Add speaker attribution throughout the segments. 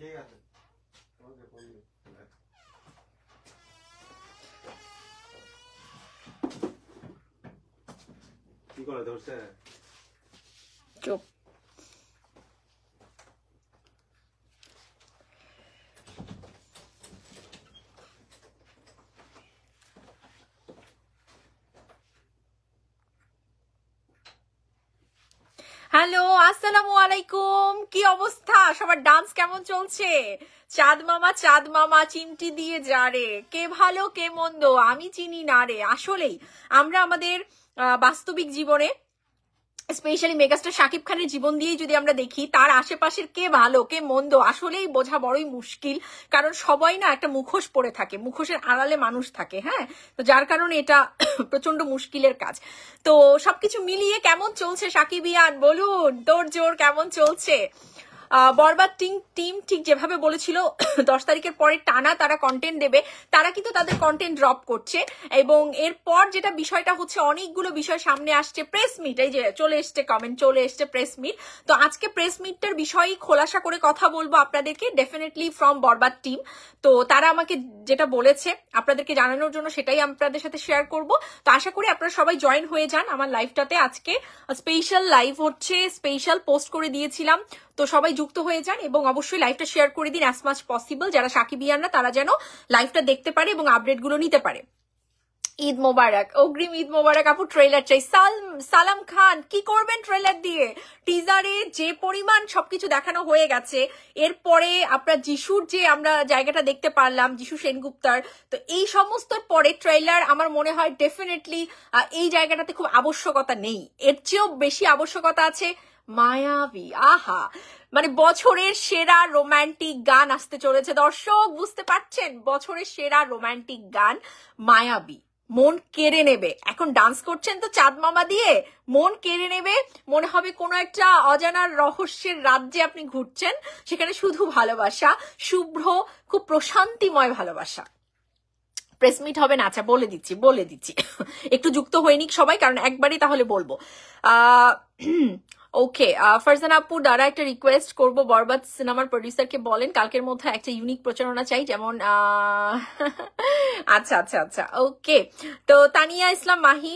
Speaker 1: কি করে ধরছে
Speaker 2: চুপ। হ্যালো, আসসালামু আলাইকুম। কি অবস্থা সবার? ডান্স কেমন চলছে? চাঁদ মামা চিমটি দিয়ে যা রে, কে ভালো কে মন্দ আমি চিনি না রে। আসলেই আমরা আমাদের বাস্তবিক জীবনে স্পেশালি মেগাস্টার শাকিব খানের জীবন দিয়েই যদি আমরা দেখি, তার আশেপাশের কে ভালো কে মন্দ আসলেই বোঝা বড়ই মুশকিল। কারণ সবাই না একটা মুখোশ পরে থাকে, মুখোশের আড়ালে মানুষ থাকে। হ্যাঁ, তো যার কারণে এটা প্রচন্ড মুশকিলের কাজ। তো সবকিছু মিলিয়ে কেমন চলছে সাকিবিয়ান, বলুন তোর জোর কেমন চলছে? বরবাদ টিম ঠিক যেভাবে বলেছিল 10 তারিখের পরে টানা তারা কন্টেন্ট দেবে, তারা কিন্তু তাদের কন্টেন্ট ড্রপ করছে। এবং এরপর যেটা বিষয়টা হচ্ছে, অনেকগুলো বিষয় সামনে আসছে। প্রেস মিট, এই যে চলে এসছে কমেন্ট, চলে এসছে প্রেস মিট। তো আজকে প্রেস মিটটার বিষয়ে খোলাসা করে কথা বলবো আপনাদেরকে, ডেফিনেটলি ফ্রম বরবাদ টিম। তো তারা আমাকে যেটা বলেছে আপনাদেরকে জানানোর জন্য, সেটাই আপনাদের সাথে শেয়ার করব। তো আশা করি আপনারা সবাই জয়েন হয়ে যান আমার লাইভটাতে। আজকে স্পেশাল লাইভ হচ্ছে, স্পেশাল পোস্ট করে দিয়েছিলাম, তো সবাই যুক্ত হয়ে যান এবং অবশ্যই লাইভটা শেয়ার করে দিন অ্যাজ মাচ পসিবল। যারা সাকিবিয়ানরা তারা যেন লাইভটা দেখতে পারে এবং আপডেটগুলো নিতে পারে। ঈদ মোবারক, অগ্রিম ঈদ মোবারক আপু। ট্রেলার চাই। সালাম খান, কি করবেন ট্রেলার দিয়ে? টিজারে যে পরিমাণ সবকিছু দেখানো হয়ে গেছে, এরপরে আপনার যিশুর যে আমরা জায়গাটা দেখতে পারলাম, যিশু সেনগুপ্তার, তো এই সমস্ত পরে ট্রেলার আমার মনে হয় ডেফিনেটলি এই জায়গাটাতে খুব আবশ্যকতা নেই। এর চেয়েও বেশি আবশ্যকতা আছে মায়াবী। আহা, মানে বছরের সেরা রোমান্টিক গান আসতে চলেছে দর্শক, বুঝতে পারছেন? বছরের সেরা রোমান্টিক গান মায়াবী, মন কেড়ে নেবে। এখন ডান্স করছেন তো চাঁদ মামা দিয়ে, মন কেড়ে নেবে। মনে হবে কোনো একটা অজানার রহস্যের রাজ্যে আপনি ঘুরছেন, সেখানে শুধু ভালোবাসা, শুভ্র খুব প্রশান্তিময় ভালোবাসা। প্রেস মিট হবে না? আচ্ছা বলে দিচ্ছি একটু যুক্ত হয়নি সবাই, কারণ একবারই তাহলে বলবো। ওকে, ফারজানা আপু দ্বারা একটা রিকোয়েস্ট করব, বরবাদ সিনেমার প্রডিউসারকে বলেন কালকের মধ্যে একটা ইউনিক প্রচারণা চাই, যেমন আচ্ছা ওকে। তো তানিয়া ইসলাম মাহি,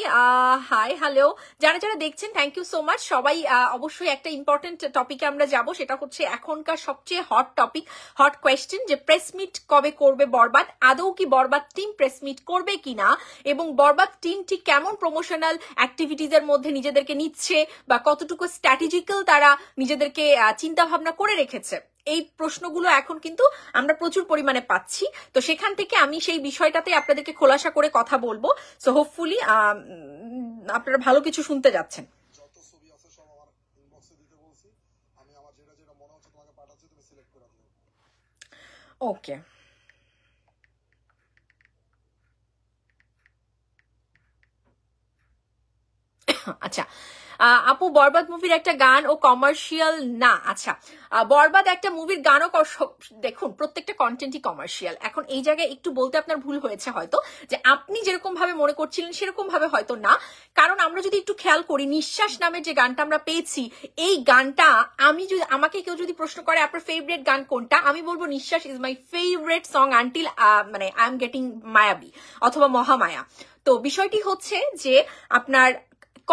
Speaker 2: হাই হ্যালো। যারা যারা দেখছেন থ্যাংক ইউ সো মাচ সবাই। অবশ্যই একটা ইম্পর্টেন্ট টপিকে আমরা যাব, সেটা হচ্ছে এখনকার সবচেয়ে হট টপিক, হট কোয়েশ্চেন, যে প্রেস মিট কবে করবে বরবাদ, আদৌ কি বরবাদ টিম প্রেস মিট করবে কিনা, এবং বরবাদ টিম ঠিক কেমন প্রমোশনাল অ্যাক্টিভিটিজ এর মধ্যে নিজেদেরকে নিচ্ছে, বা কতটুকু স্ট্র্যাটেজিক্যাল তারা নিজেদেরকে চিন্তা ভাবনা করে রেখেছে। এই প্রশ্নগুলো এখন কিন্তু আমরা প্রচুর পরিমাণে পাচ্ছি। তো সেখান থেকে আমি সেই বিষয়টাতে আপনাদেরকে খোলাসা করে কথা বলবো। সো হোপফুলি আপনারা ভালো কিছু শুনতে যাচ্ছেন। ওকে, আচ্ছা আপু, বরবাদ মুভির একটা গান ও কমার্শিয়াল না? আচ্ছা, বরবাদ একটা মুভির গানও দেখুন, প্রত্যেকটা কন্টেন্টই কমার্শিয়াল। এখন এই জায়গায় একটু বলতে আপনার ভুল হয়েছে হয়তো, যে আপনি যেরকম ভাবে মনে করছিলেন সেরকম ভাবে হয়তো না। কারণ আমরা যদি একটু খেয়াল করি, নিঃশ্বাস নামের যে গানটা আমরা পেয়েছি, এই গানটা আমাকে কেউ যদি প্রশ্ন করে আপনার ফেভারিট গান কোনটা, আমি বলবো নিঃশ্বাস is my favourite song until মানে আই এম গেটিং মায়াবী অথবা মহামায়া। তো বিষয়টি হচ্ছে যে আপনার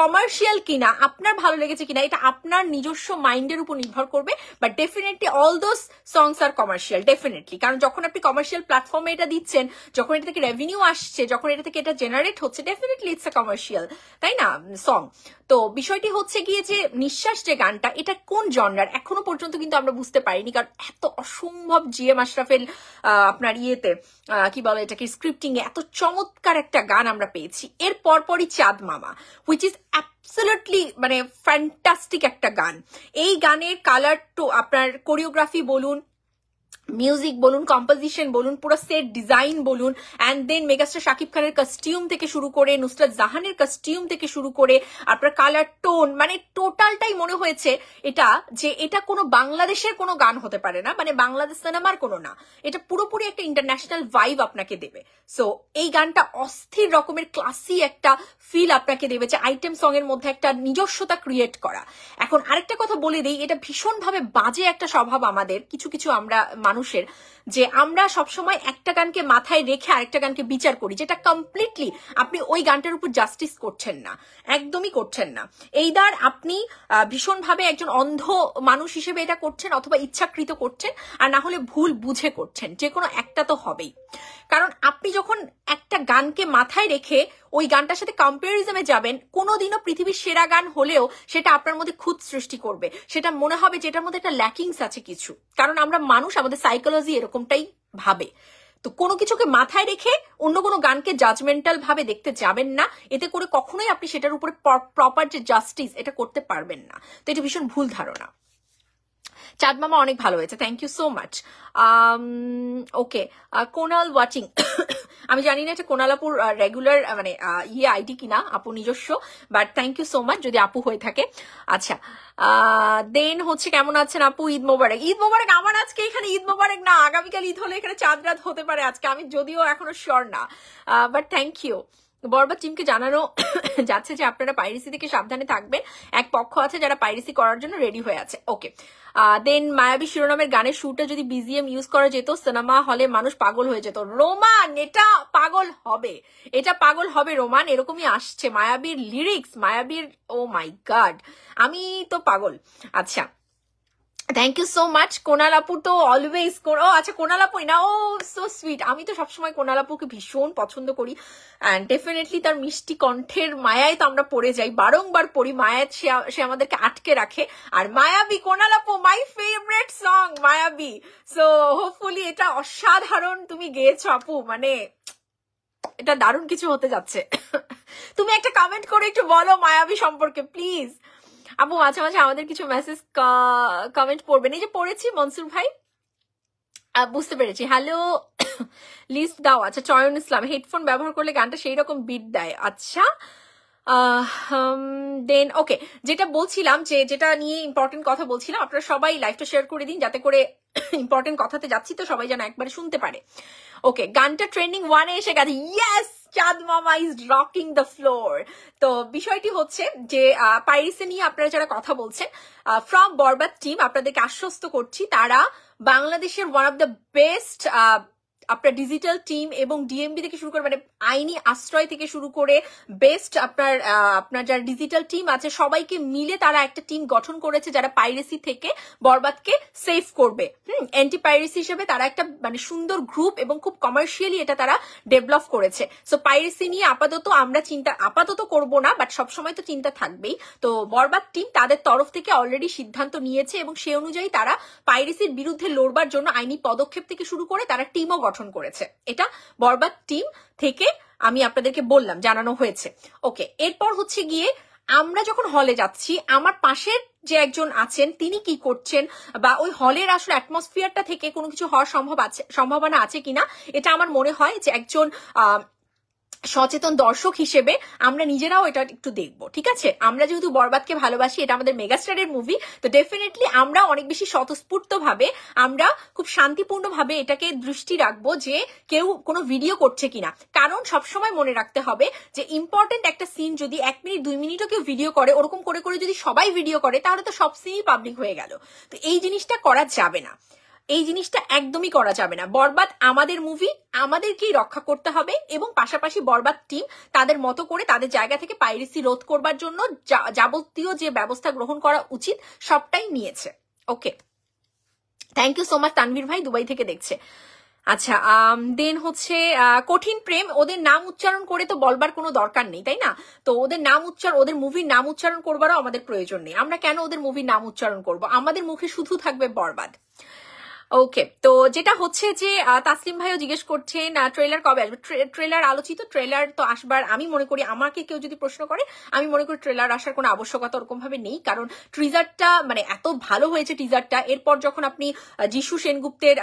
Speaker 2: কমার্শিয়াল কিনা, আপনার ভালো লেগেছে কিনা, এটা আপনার নিজস্ব মাইন্ডের উপর নির্ভর করবে। But definitely all those songs are commercial, definitely. কারণ যখন আপনি কমার্শিয়াল প্ল্যাটফর্মে এটা দিচ্ছেন, যখন এটা থেকে রেভিনিউ আসছে, যখন এটা থেকে এটা জেনারেট হচ্ছে, ডেফিনেটলি ইটস আ কমার্শিয়াল, তাই না, সং। তো বিষয়টি হচ্ছে গিয়ে যে নিঃশ্বাস যে গানটা, এটা কোন জনরার এখনো পর্যন্ত কিন্তু আমরা বুঝতে পারিনি। কারণ এত অসম্ভব জিএম আশরাফের আপনার ইয়েতে কি বলে এটাকে, স্ক্রিপ্টিং এ এত চমৎকার একটা গান আমরা পেয়েছি। এর পরপরই চাঁদ মামা, হুইচ ইজ অ্যাবসলিউটলি মানে ফ্যান্টাস্টিক একটা গান। এই গানের কালার তো আপনার কোরিওগ্রাফি বলুন, মিউজিক বলুন, কম্পোজিশন বলুন, পুরো সেট ডিজাইন বলুন, অ্যান্ড দেন মেগাস্টার শাকিব খানের কস্টিউম থেকে শুরু করে, নুসরাত জাহানের কস্টিউম থেকে শুরু করে, আপনার কালার টোন, মানে টোটালটাই মনে হয়েছে এটা যে এটা কোনো বাংলাদেশের কোনো গান হতে পারে না, মানে বাংলাদেশ সিনেমার কোনো না, এটা পুরোপুরি একটা ইন্টারন্যাশনাল ভাইব আপনাকে দেবে। সো এই গানটা অস্থির রকমের ক্লাসি একটা ফিল আপনাকে দেবে, যে আইটেম সং এর মধ্যে একটা নিজস্বতা ক্রিয়েট করা। এখন আরেকটা কথা বলে দিই, এটা ভীষণভাবে বাজে একটা স্বভাব আমাদের কিছু কিছু আমরা মানুষের, যে আমরা সবসময় একটা গানকে মাথায় রেখে আরেকটা গানকে বিচার করি, যেটা কমপ্লিটলি আপনি ওই গানটার উপর জাস্টিস করছেন না, একদমই করছেন না। এইদার আপনি ভীষণভাবে একজন অন্ধ মানুষ হিসেবে এটা করছেন, অথবা ইচ্ছাকৃত করছেন, আর না হলে ভুল বুঝে করছেন, যে কোনো একটা তো হবেই। কারণ আপনি যখন একটা গানকে মাথায় রেখে ওই গানটার সাথে কম্পারিজমে যাবেন, কোনোদিনও পৃথিবীর সেরা গান হলেও সেটা আপনার মধ্যে খুঁত সৃষ্টি করবে, সেটা মনে হবে যে এটার মধ্যে একটা ল্যাকিংস আছে কিছু, কারণ আমরা মানুষ, আমাদের সাইকোলজি এরকমটাই ভাবে। তো কোনো কিছুকে মাথায় রেখে অন্য কোনো গানকে জাজমেন্টাল ভাবে দেখতে যাবেন না, এতে করে কখনোই আপনি সেটার উপরে প্রপার যে জাস্টিস এটা করতে পারবেন না। তো এটা ভীষণ ভুল ধারণা। চাঁদ মামা অনেক ভালো হয়েছে, thank you so much. Okay, Konal watching, আমি জানি না এটা কোনালাপুর রেগুলার মানে আইডি কিনা, আপু নিজস্ব, but thank you so much যদি আপু হয়ে থাকে। আচ্ছা, দেন হচ্ছে কেমন আছেন আপু? ঈদ মোবারক। ঈদ মোবারক। আমার আজকে এখানে ঈদ মোবারক না, আগামীকাল ঈদ হলে এখানে চাঁদ রাত হতে পারে আজকে, আমি যদিও এখনো শিওর না, বাট থ্যাংক ইউ। বরবাদ টিমকে জানানো যাচ্ছে যে আপনারা পাইরেসি থেকে সাবধানে থাকবেন, এক পক্ষ আছে যারা পাইরেসি করার জন্য রেডি হয়ে আছে। ওকে, দেন মায়াবী শিরোনামের গানের শুটে যদি বিজিএম ইউজ করা যেত, সিনেমা হলে মানুষ পাগল হয়ে যেত। রোমান, এটা পাগল হবে, এটা পাগল হবে রোমান, এরকমই আসছে মায়াবীর লিরিক্স, মায়াবীর, ও মাই গড, আমি তো পাগল। আচ্ছা, থ্যাংক ইউ সো মাচ। কোনালাপুর তো অলওয়েজ, ও আচ্ছা কোনালাপুই না, ও সো সুইট। আমি তো সবসময় কোনালাপুকে ভীষণ পছন্দ করি, অ্যান্ড ডেফিনেটলি তার মিষ্টি কণ্ঠের মায়ায় তো আমরা পড়ে যাই, বারংবার পড়ি, মায়ায় সে আমাদেরকে আটকে রাখে। আর মায়াবী, কোনালাপু মাই ফেভারিট সং মায়াবী। সো হোপফুলি এটা অসাধারণ তুমি গেয়েছো আপু, মানে এটা দারুণ কিছু হতে যাচ্ছে। তুমি একটা কমেন্ট করে একটু বলো মায়াবী সম্পর্কে প্লিজ। আপু মাঝে মাঝে আমাদের কিছু মেসেজ কমেন্ট পড়বেন, এই যে পড়েছি মনসুর ভাই, বুঝতে পেরেছি। হ্যালো, লিস্ট দাও। আচ্ছা, চয়ন ইসলাম, হেডফোন ব্যবহার করলে গানটা সেই রকম বিট দেয়। আচ্ছা, দেন ওকে, যেটা বলছিলাম, যেটা নিয়ে ইম্পর্টেন্ট কথা বলছিলাম, আপনারা সবাই লাইভটা শেয়ার করে দিন, যাতে করে ইম্পর্টেন্ট কথাতে যাচ্ছি তো সবাই যেন একবারে শুনতে পারে। ওকে, গানটা ট্রেন্ডিং 1-এ এসে গেছে। ইয়েস, চাঁদ মামা ইজ রকিং দ্য ফ্লোর। তো বিষয়টি হচ্ছে যে পাইরেসি নিয়ে আপনারা যারা কথা বলছেন, ফ্রম বরবাদ টিম আপনাদেরকে আশ্বস্ত করছি, তারা বাংলাদেশের ওয়ান অফ দ্য বেস্ট আপনার ডিজিটাল টিম এবং ডিএমবি থেকে শুরু করে, মানে আইনি আশ্রয় থেকে শুরু করে বেস্ট আপনার যারা ডিজিটাল টিম আছে সবাইকে মিলে তারা একটা টিম গঠন করেছে, যারা পাইরেসি থেকে বরবাদকে সেভ করবে। অ্যান্টি পাইরেসি হিসেবে তারা একটা মানে সুন্দর গ্রুপ এবং খুব কমার্শিয়ালি এটা তারা ডেভেলপ করেছে। সো পাইরেসি নিয়ে আপাতত আমরা আপাতত করব না, বাট সবসময় তো চিন্তা থাকবেই। তো বরবাদ টিম তাদের তরফ থেকে অলরেডি সিদ্ধান্ত নিয়েছে এবং সে অনুযায়ী তারা পাইরেসির বিরুদ্ধে লড়বার জন্য আইনি পদক্ষেপ থেকে শুরু করে তারা টিমও গঠন করেছে। এটা বরবাদ টিম থেকে আমি আপনাদেরকে বললাম, জানানো হয়েছে। ওকে, এরপর হচ্ছে গিয়ে আমরা যখন হলে যাচ্ছি, আমার পাশের যে একজন আছেন তিনি কি করছেন, বা ওই হলের আসলে অ্যাটমসফিয়ারটা থেকে কোনো কিছু হওয়ার সম্ভাবনা আছে কিনা, এটা আমার মনে হয় যে একজন সচেতন দর্শক হিসেবে আমরা নিজেরাও এটা একটু দেখবো। ঠিক আছে, আমরা যেহেতু বরবাদকে ভালোবাসি, এটা আমাদের মেগাস্টারের মুভি, তো ডেফিনেটলি আমরা অনেক বেশি স্বতঃস্ফূর্ত ভাবে, আমরা খুব শান্তিপূর্ণ ভাবে এটাকে দৃষ্টি রাখবো যে কেউ কোনো ভিডিও করছে কিনা। কারণ সবসময় মনে রাখতে হবে যে ইম্পর্টেন্ট একটা সিন যদি 1 মিনিট 2 মিনিটও কেউ ভিডিও করে, ওরকম করে করে যদি সবাই ভিডিও করে, তাহলে তো সব সিনই পাবলিক হয়ে গেল। তো এই জিনিসটা করা যাবে না, এই জিনিসটা একদমই করা যাবে না। বরবাদ আমাদের মুভি, আমাদেরকেই রক্ষা করতে হবে, এবং পাশাপাশি বরবাদ টিম তাদের মতো করে তাদের জায়গা থেকে পাইরেসি রোধ করবার জন্য যাবতীয় যে ব্যবস্থা গ্রহণ করা উচিত সবটাই নিয়েছে। Okay, thank you so much. Tanvir ভাই দুবাই থেকে দেখছে। আচ্ছা, দেন হচ্ছে কঠিন প্রেম, ওদের নাম উচ্চারণ করে তো বলবার কোনো দরকার নেই, তাই না? তো ওদের মুভির নাম উচ্চারণ করবারও আমাদের প্রয়োজন নেই। আমরা কেন ওদের মুভির নাম উচ্চারণ করব? আমাদের মুখে শুধু থাকবে বরবাদ। ওকে, তো যেটা হচ্ছে যে তাসলিম ভাইও জিজ্ঞেস করছেন ট্রেলার কবে আসবে। ট্রেলার আলোচিত, ট্রেলার তো আসবার আমি মনে করি, আমাকে কেউ যদি প্রশ্ন করে আমি মনে করি ট্রেলার আসার কোনো আবশ্যকতা ওরকম ভাবে নেই, কারণ টিজারটা মানে এত ভালো হয়েছে টিজারটা। এরপর যখন আপনি যিশু সেনগুপ্তের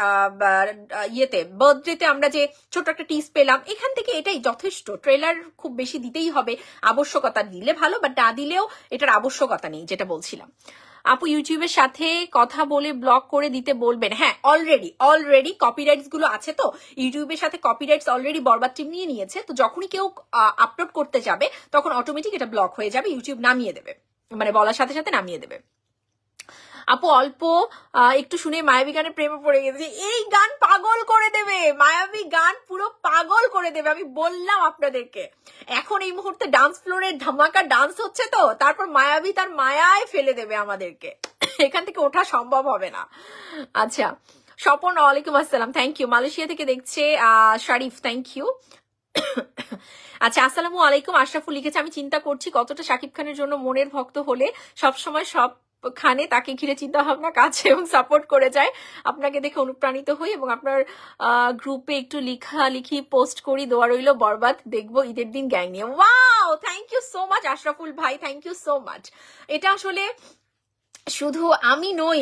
Speaker 2: ইয়েতে বার্থডেতে আমরা যে ছোট একটা টিজ পেলাম, এখান থেকে এটাই যথেষ্ট। ট্রেলার খুব বেশি দিতেই হবে, আবশ্যকতা দিলে ভালো, বাট না দিলেও এটার আবশ্যকতা নেই, যেটা বলছিলাম। আপু ইউটিউবের সাথে কথা বলে ব্লক করে দিতে বলবেন। হ্যাঁ, অলরেডি কপিরাইটস গুলো আছে, তো ইউটিউবের সাথে কপিরাইটস অলরেডি বরবাদ টিম নিয়ে নিয়েছে, তো যখনই কেউ আপলোড করতে যাবে তখন অটোমেটিক এটা ব্লক হয়ে যাবে, ইউটিউব নামিয়ে দেবে, মানে বলার সাথে সাথে নামিয়ে দেবে। আপু অল্প একটু শুনে মায়াবী গানের প্রেমে পড়ে গেছে। এই গান পাগল করে দেবে, মায়াবী গান পুরো পাগল করে দেবে, আমি বললাম আপনাদেরকে। এখন এই মুহূর্তে ডান্স ফ্লোরে ধামাকা ডান্স হচ্ছে, তো তারপর মায়াবী তার মায়ায় ফেলে দেবে আমাদেরকে, এখান থেকে ওঠা সম্ভব হবে না। আচ্ছা, স্বপন ওয়ালাইকুম আসসালাম, থ্যাংক ইউ। মালয়েশিয়া থেকে দেখছে শরীফ, থ্যাংক ইউ। আচ্ছা, আসসালামু আলাইকুম। আশরাফুল লিখেছে, আমি চিন্তা করছি কতটা শাকিব খানের জন্য মনের ভক্ত হলে সবসময় সব খানে তাকে ঘিরে চিন্তা ভাবনা কাজ এবং সাপোর্ট করে যায়। আপনাকে দেখে অনুপ্রাণিত হই এবং আপনার গ্রুপে একটু লিখি পোস্ট করি, দোয়া রইল। বরবাদ দেখবো ঈদের দিন গ্যাং নিয়ে। Wow, thank you so much Ashraful ভাই, থ্যাংক ইউ সো মাচ। এটা আসলে শুধু আমি নই,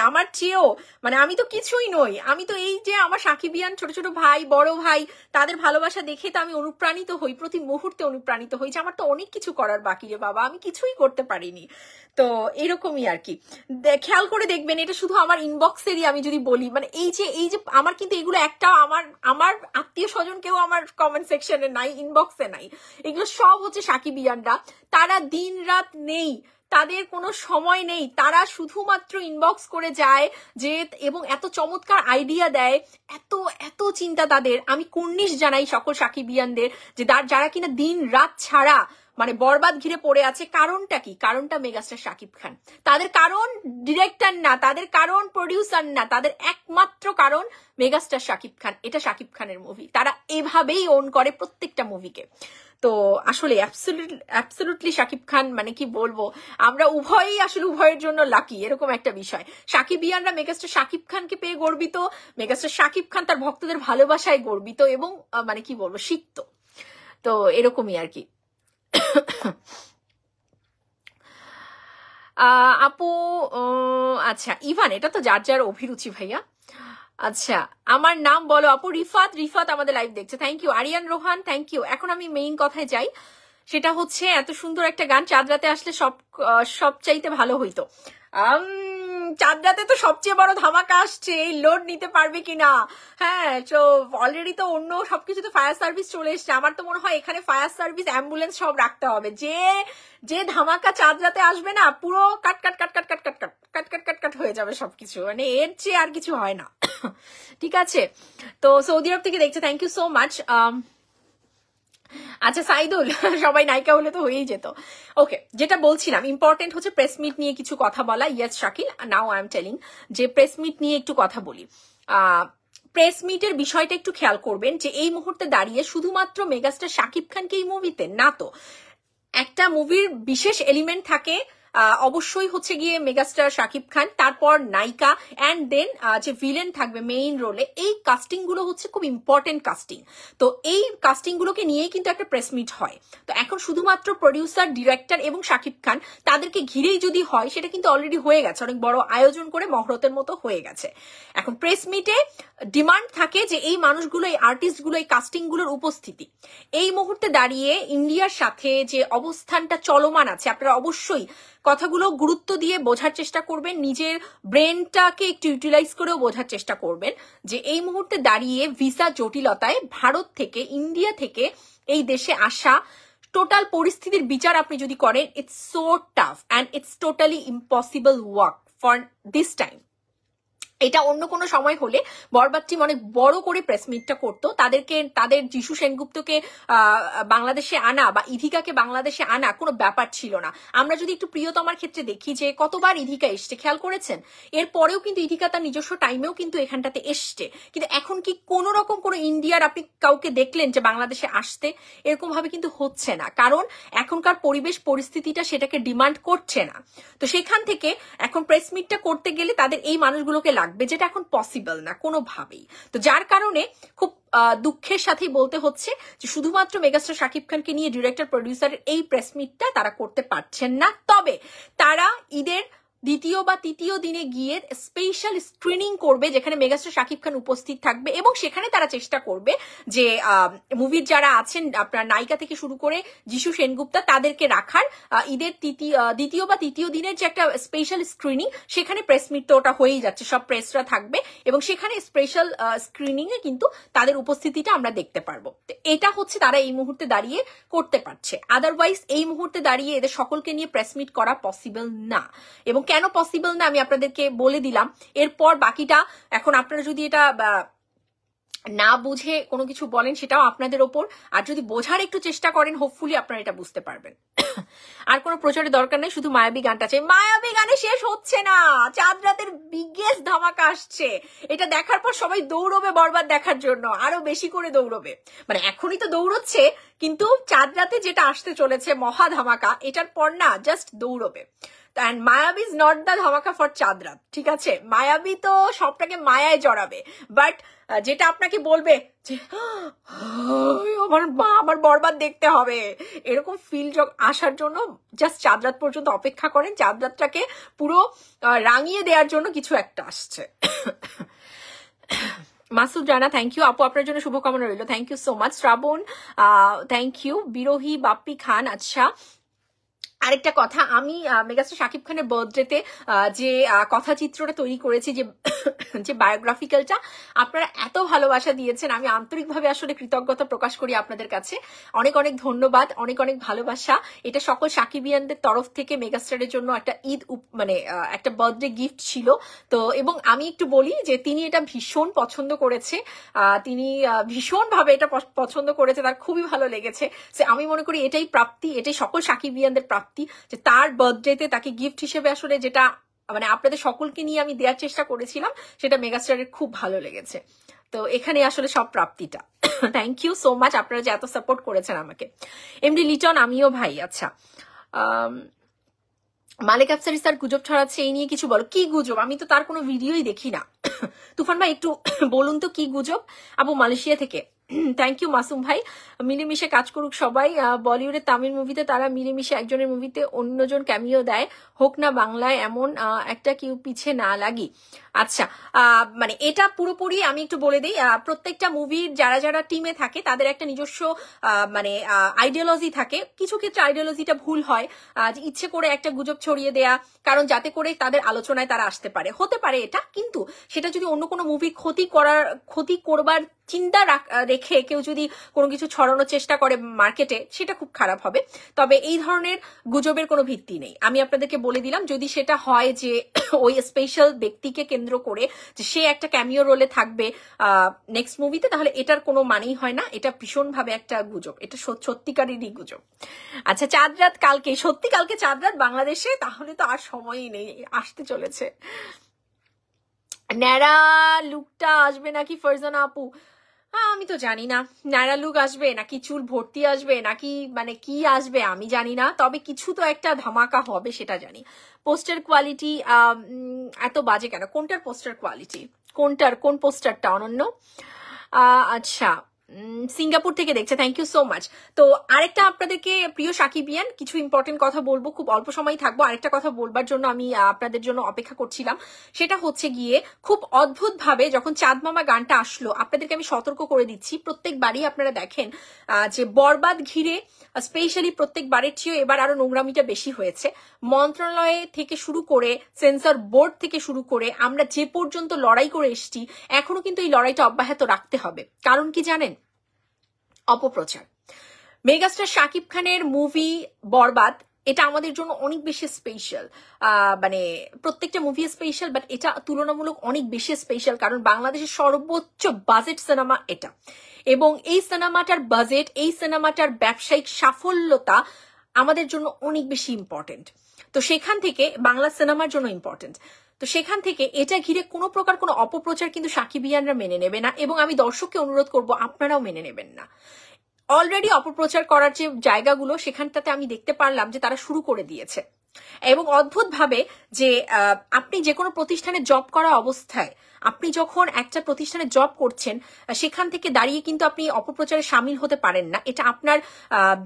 Speaker 2: আমার চেয়েও, মানে আমি তো কিছুই নই, আমি তো এই যে আমার সাকিবিয়ান ছোট ছোট ভাই, বড় ভাই, তাদের ভালোবাসা দেখে তো আমি অনুপ্রাণিত হই, প্রতি মুহূর্তে অনুপ্রাণিত হই যে আমার তো অনেক কিছু করার বাকি রে বাবা, আমি কিছুই করতে পারিনি। তো এরকমই আর কি। খেয়াল করে দেখবেন, এটা শুধু আমার ইনবক্সেরই আমি যদি বলি, মানে এই যে আমার কিন্তু এগুলো একটা আমার আত্মীয় স্বজন কেউ আমার কমেন্ট সেকশনে নাই, ইনবক্সে নাই, এগুলো সব হচ্ছে সাকিবিয়ানরা। তারা দিন রাত নেই, তাদের কোনো সময় নেই, তারা শুধুমাত্র ইনবক্স করে যায় যে, এবং এত চমৎকার আইডিয়া দেয়, এত এত চিন্তা তাদের। আমি কুর্নিশ জানাই সকল সাকিবিয়ানদের যে যারা কিনা দিন রাত ছাড়া মানে বরবাদ ঘিরে পড়ে আছে। কারণটা কি? কারণটা মেগাস্টার শাকিব খান। তাদের কারণ ডিরেক্টর না, তাদের কারণ প্রডিউসার না, তাদের একমাত্র কারণ মেগাস্টার শাকিব খান। এটা শাকিব খানের মুভি, তারা এভাবেই ওন করে প্রত্যেকটা মুভিকে। তো আসলে অ্যাবসলিউটলি শাকিব খান, মানে কি বলবো, আমরা উভয়ই আসলে উভয়ের জন্য লাকি, এরকম একটা বিষয়। সাকিবিয়ানরা মেগাস্টার শাকিব খানকে পেয়ে গর্বিত, মেগাস্টার শাকিব খান তার ভক্তদের ভালোবাসায় গর্বিত এবং মানে কি বলবো, সিক্ত। তো এরকমই আর কি। আপু আচ্ছা, ইভান, এটা তো যার যার অভিরুচি ভাইয়া। আচ্ছা, আমার নাম বলো আপু। রিফাত আমাদের লাইভ দেখছে, thank you. Ariyan Rohan, thank you. এখন আমি মেইন কথায় যাই, সেটা হচ্ছে এত সুন্দর একটা গান চাঁদ রাতে আসলে সব চাইতে ভালো হইতো। চাঁদ রাতে তো সবচেয়ে বড় ধামাকা আসছে, এই লোড নিতে পারবে কিনা। হ্যাঁ, তো অলরেডি তো অন্য সবকিছুতে ফায়ার সার্ভিস চলে এসছে, আমার তো মনে হয় এখানে ফায়ার সার্ভিস, অ্যাম্বুলেন্স সব রাখতে হবে। যে ধামাকা চাঁদ রাতে আসবে না, পুরো কাট কাট কাট কাট কাট কাট কাট কাট কাট কাট কাট হয়ে যাবে সবকিছু, মানে এর চেয়ে আর কিছু হয় না। ঠিক আছে, তো সৌদি আরব থেকে দেখছে, থ্যাংক ইউ সো মাচ। আচ্ছা সাইদুল, সবাই নায়িকা হলে তো হয়েই যেত। ওকে, যেটা বলছিলাম, ইম্পর্টেন্ট হচ্ছে প্রেস মিট নিয়ে কিছু কথা বলা। Yes Shakil, now I am telling যে প্রেস মিট নিয়ে একটু কথা বলি। প্রেস মিটের বিষয়টা একটু খেয়াল করবেন যে এই মুহূর্তে দাঁড়িয়ে শুধুমাত্র মেগাস্টার শাকিব খানকে এই মুভিতে না, তো একটা মুভির বিশেষ এলিমেন্ট থাকে, অবশ্যই হচ্ছে গিয়ে মেগাস্টার শাকিব খান, তারপর নায়িকা, অ্যান্ড দেন যে ভিলেন থাকবে মেইন রোলে। এই কাস্টিং গুলো হচ্ছে খুব ইম্পর্টেন্ট কাস্টিং। তো এই কাস্টিং গুলোকে নিয়েই কিন্তু একটা প্রেস মিট হয়। তো এখন শুধুমাত্র প্রডিউসার, ডিরেক্টর এবং শাকিব খান তাদেরকে ঘিরেই যদি হয়, সেটা কিন্তু অলরেডি হয়ে গেছে, অনেক বড় আয়োজন করে মহরতের মতো হয়ে গেছে। এখন প্রেস মিটে ডিমান্ড থাকে যে এই মানুষগুলো, এই আর্টিস্ট গুলো, এই কাস্টিং গুলোর উপস্থিতি। এই মুহূর্তে দাঁড়িয়ে ইন্ডিয়ার সাথে যে অবস্থানটা চলমান আছে, আপনারা অবশ্যই কথাগুলো গুরুত্ব দিয়ে বোঝার চেষ্টা করবেন, নিজের ব্রেনটাকে একটু ইউটিলাইজ করেও বোঝার চেষ্টা করবেন যে এই মুহূর্তে দাঁড়িয়ে ভিসা জটিলতায় ভারত থেকে, ইন্ডিয়া থেকে এই দেশে আসা টোটাল পরিস্থিতির বিচার আপনি যদি করেন, it's so tough and it's totally impossible work for this time. এটা অন্য কোনো সময় হলে বরবাদ টিম অনেক বড় করে প্রেস মিটটা করতো, তাদের যিশু সেনগুপ্তকে বাংলাদেশে আনা বা ইধিকাকে বাংলাদেশে আনা কোনো ব্যাপার ছিল না। আমরা যদি একটু প্রিয়তমার ক্ষেত্রে দেখি যে কতবার ইধিকা এসছে, খেয়াল করেছেন? এরপরেও কিন্তু ইধিকা তার নিজস্ব টাইমেও কিন্তু এখানটাতে এসছে, কিন্তু এখন কি কোনো রকম কোনো ইন্ডিয়ার আপনি কাউকে দেখলেন যে বাংলাদেশে আসতে? এরকম ভাবে কিন্তু হচ্ছে না, কারণ এখনকার পরিবেশ পরিস্থিতিটা সেটাকে ডিমান্ড করছে না। তো সেখান থেকে এখন প্রেস মিটটা করতে গেলে তাদের এই মানুষগুলোকে রাখবে, যেটা এখন পসিবল না কোনোভাবেই। তো যার কারণে খুব দুঃখের সাথেই বলতে হচ্ছে যে শুধুমাত্র মেগাস্টার শাকিব খানকে নিয়ে ডিরেক্টর প্রডিউসারের এই প্রেস মিটটা তারা করতে পারছেন না। তবে তারা ঈদের দ্বিতীয় বা তৃতীয় দিনে গিয়ে স্পেশাল স্ক্রিনিং করবে, যেখানে মেগাস্টার শাকিব খান উপস্থিত থাকবে, এবং সেখানে তারা চেষ্টা করবে যে মুভির যারা আছেন আপনার নায়িকা থেকে শুরু করে যিশু সেনগুপ্তা তাদেরকে রাখার ঈদের দ্বিতীয় বা তৃতীয় দিনের যে একটা স্পেশাল স্ক্রিনিং, সেখানে প্রেস মিট তো ওটা হয়েই যাচ্ছে, সব প্রেসরা থাকবে এবং সেখানে স্পেশাল স্ক্রিনিং এ কিন্তু তাদের উপস্থিতিটা আমরা দেখতে পারবো। এটা হচ্ছে তারা এই মুহূর্তে দাঁড়িয়ে করতে পারছে, আদারওয়াইজ এই মুহূর্তে দাঁড়িয়ে এদের সকলকে নিয়ে প্রেস মিট করা পসিবল না। এবং কেন পসিবল না আমি আপনাদেরকে বলে দিলাম, এরপর বাকিটা এখন আপনারা যদি এটা না বুঝে কোনো কিছু বলেন সেটাও আপনাদের ওপর, আর যদি বোঝার একটু চেষ্টা করেন হোপফুলি আপনারা এটা বুঝতে পারবেন। আর কোনো প্রচারের দরকার নেই, শুধু মায়াবী গানটা চাই। মায়াবী গানে শেষ হচ্ছে না, চাঁদ রাতের বিগেস্ট ধামাকা আসছে, এটা দেখার পর সবাই দৌড়বে বরবাদ দেখার জন্য, আরো বেশি করে দৌড়বে, মানে এখনই তো দৌড়চ্ছে, কিন্তু চাঁদ রাতে যেটা আসতে চলেছে মহা ধামাকা, এটার পর না জাস্ট দৌড়বে। And মায়াবী is not the ধামাকা ফর চাঁদ রাত, ঠিক আছে? মায়াবী তো সবটাকে মায়ায় জড়াবে, বাট যেটা আপনাকে বলবে যে আমার বরবাদ দেখতে হবে, এরকম ফিল আসার জন্য জাস্ট চাঁদ রাত পর্যন্ত অপেক্ষা করেন। চাঁদ রাতটাকে পুরো রাঙিয়ে দেওয়ার জন্য কিছু একটা আসছে। মাসুদ রানা, থ্যাংক ইউ আপু, আপনার জন্য শুভকামনা রইল, thank you so much. Shrabon, thank you. Birohi Bappi Khan, আচ্ছা আরেকটা কথা, আমি মেগাস্টার শাকিব খানের বার্থডেতে যে কথাচিত্রটা তৈরি করেছি, যে বায়োগ্রাফিক্যালটা, আপনারা এত ভালোবাসা দিয়েছেন, আমি আন্তরিকভাবে আসলে কৃতজ্ঞতা প্রকাশ করি আপনাদের কাছে। অনেক অনেক ধন্যবাদ, অনেক অনেক ভালোবাসা। এটা সকল সাকিবিয়ানদের তরফ থেকে মেগাস্টারের জন্য একটা ঈদ মানে একটা বার্থডে গিফট ছিল। তো এবং আমি একটু বলি যে তিনি এটা ভীষণ পছন্দ করেছে, তিনি ভীষণভাবে এটা পছন্দ করেছে, তার খুবই ভালো লেগেছে। আমি মনে করি এটাই প্রাপ্তি, এটাই সকল সাকিবিয়ানদের প্রাপ্তি, যে তার বার্থডেতে তাকে গিফট হিসেবে আসলে যেটা মানে আপনাদের সকলকে নিয়ে আমি দেওয়ার চেষ্টা করেছিলাম, সেটা মেগাস্টারের খুব ভালো লেগেছে। তো এখানে আসলে সব প্রাপ্তিটা। থ্যাংক ইউ সো মাচ আপনারা যে এত সাপোর্ট করেছেন আমাকে। এমডি লিটন, আমিও ভাই। আচ্ছা, মালিক আফসারি স্যার গুজব ছড়াচ্ছে, এই নিয়ে কিছু বলো। কি গুজব? আমি তো তার কোনো ভিডিওই দেখি না। তুফান ভাই একটু বলুন তো কি গুজব? আবু মালয়েশিয়া থেকে, থ্যাংক ইউ মাসুম ভাই। মিলেমিশে কাজ করুক সবাই, বলিউডের তামিল মুভিতে তারা মিলেমিশে একজনের মুভিতে অন্যজন ক্যামিও দেয়, হোক না বাংলায় এমন একটা কেউ পিছে না লাগি। আচ্ছা, মানে এটা পুরোপুরি আমি একটু বলে দিই, প্রত্যেকটা মুভির যারা যারা টিমে থাকে তাদের একটা নিজস্ব মানে আইডিওলজি থাকে। কিছু ক্ষেত্রে আইডিওলজিটা ভুল হয়, ইচ্ছে করে একটা গুজব ছড়িয়ে দেয়া, কারণ যাতে করে তাদের আলোচনায় তারা আসতে পারে, হতে পারে এটা। কিন্তু সেটা যদি অন্য কোনো মুভি ক্ষতি করবার চিন্তা রেখে কেউ যদি কোনো কিছু ছড়ানোর চেষ্টা করে মার্কেটে, সেটা খুব খারাপ হবে। তবে এই ধরনের গুজবের কোনো ভিত্তি নেই। আমি আপনাদেরকে বলে দিলাম, যদি সেটা হয় যে ওই স্পেশাল ব্যক্তিকে কেন্দ্র করে যে সে একটা ক্যামিও রোলে থাকবে নেক্সট মুভিতে, তাহলে এটার কোনো মানেই হয় না, এটা ভীষণভাবে একটা গুজব, এটা সত্যিকারেরই গুজব। আচ্ছা, চাঁদ রাত কালকে, সত্যি কালকে চাঁদ রাত বাংলাদেশে, তাহলে তো আর সময়ই নেই, আসতে চলেছে। ন্যাড়া লুকটা আসবে নাকি ফারজানা আপু? আমি তো জানি না ন্যাড়া লুক আসবে নাকি চুল ভর্তি আসবে নাকি মানে কি আসবে আমি জানি না, তবে কিছু তো একটা ধামাকা হবে সেটা জানি। পোস্টার কোয়ালিটি এত বাজে কেন? কোনটার পোস্টার কোয়ালিটি? কোন পোস্টারটা? অনন্য? আচ্ছা, সিঙ্গাপুর থেকে দেখছে, থ্যাংক ইউ সো মাচ। তো আরেকটা আপনাদেরকে প্রিয় সাকিবিয়ান কিছু ইম্পর্টেন্ট কথা বলবো, খুব অল্প সময় থাকবো। আরেকটা কথা বলবার জন্য আমি আপনাদের জন্য অপেক্ষা করছিলাম, সেটা হচ্ছে গিয়ে খুব অদ্ভুত ভাবে যখন চাঁদ মামা গানটা আসলো, আপনাদেরকে আমি সতর্ক করে দিচ্ছি, প্রত্যেকবারই আপনারা দেখেন যে বরবাদ ঘিরে স্পেশালি প্রত্যেকবারের চেয়েও এবার আরো নোংরামিটা বেশি হয়েছে। মন্ত্রণালয় থেকে শুরু করে সেন্সর বোর্ড থেকে শুরু করে আমরা যে পর্যন্ত লড়াই করে এসেছি, এখনো কিন্তু এই লড়াইটা অব্যাহত রাখতে হবে। কারণ কি জানেন? অপপ্রচার। মেগাস্টার শাকিব খানের মুভি বরবাদ, এটা আমাদের জন্য অনেক বেশি স্পেশাল, মানে প্রত্যেকটা মুভি স্পেশাল, বাট এটা তুলনামূলক অনেক বেশি স্পেশাল, কারণ বাংলাদেশের সর্বোচ্চ বাজেট সিনেমা এটা, এবং এই সিনেমাটার বাজেট, এই সিনেমাটার ব্যবসায়িক সাফল্যতা আমাদের জন্য অনেক বেশি ইম্পর্টেন্ট। তো সেখান থেকে বাংলা সিনেমার জন্য ইম্পর্টেন্ট, তো সেখান থেকে এটা ঘিরে কোনো প্রকার কোনো অপপ্রচার কিন্তু সাকিবিয়ানরা মেনে নেবে না, এবং আমি দর্শককে অনুরোধ করব আপনারাও মেনে নেবেন না। অলরেডি অপপ্রচার করার যে জায়গাগুলো, সেখানটাতে আমি দেখতে পারলাম যে তারা শুরু করে দিয়েছে। এবং অদ্ভুত ভাবে যে আপনি যে কোনো প্রতিষ্ঠানে জব করা অবস্থায় আপনি যখন একটা প্রতিষ্ঠানে জব করছেন সেখান থেকে দাঁড়িয়ে কিন্তু আপনি অপপ্রচারে সামিল হতে পারেন না। এটা আপনার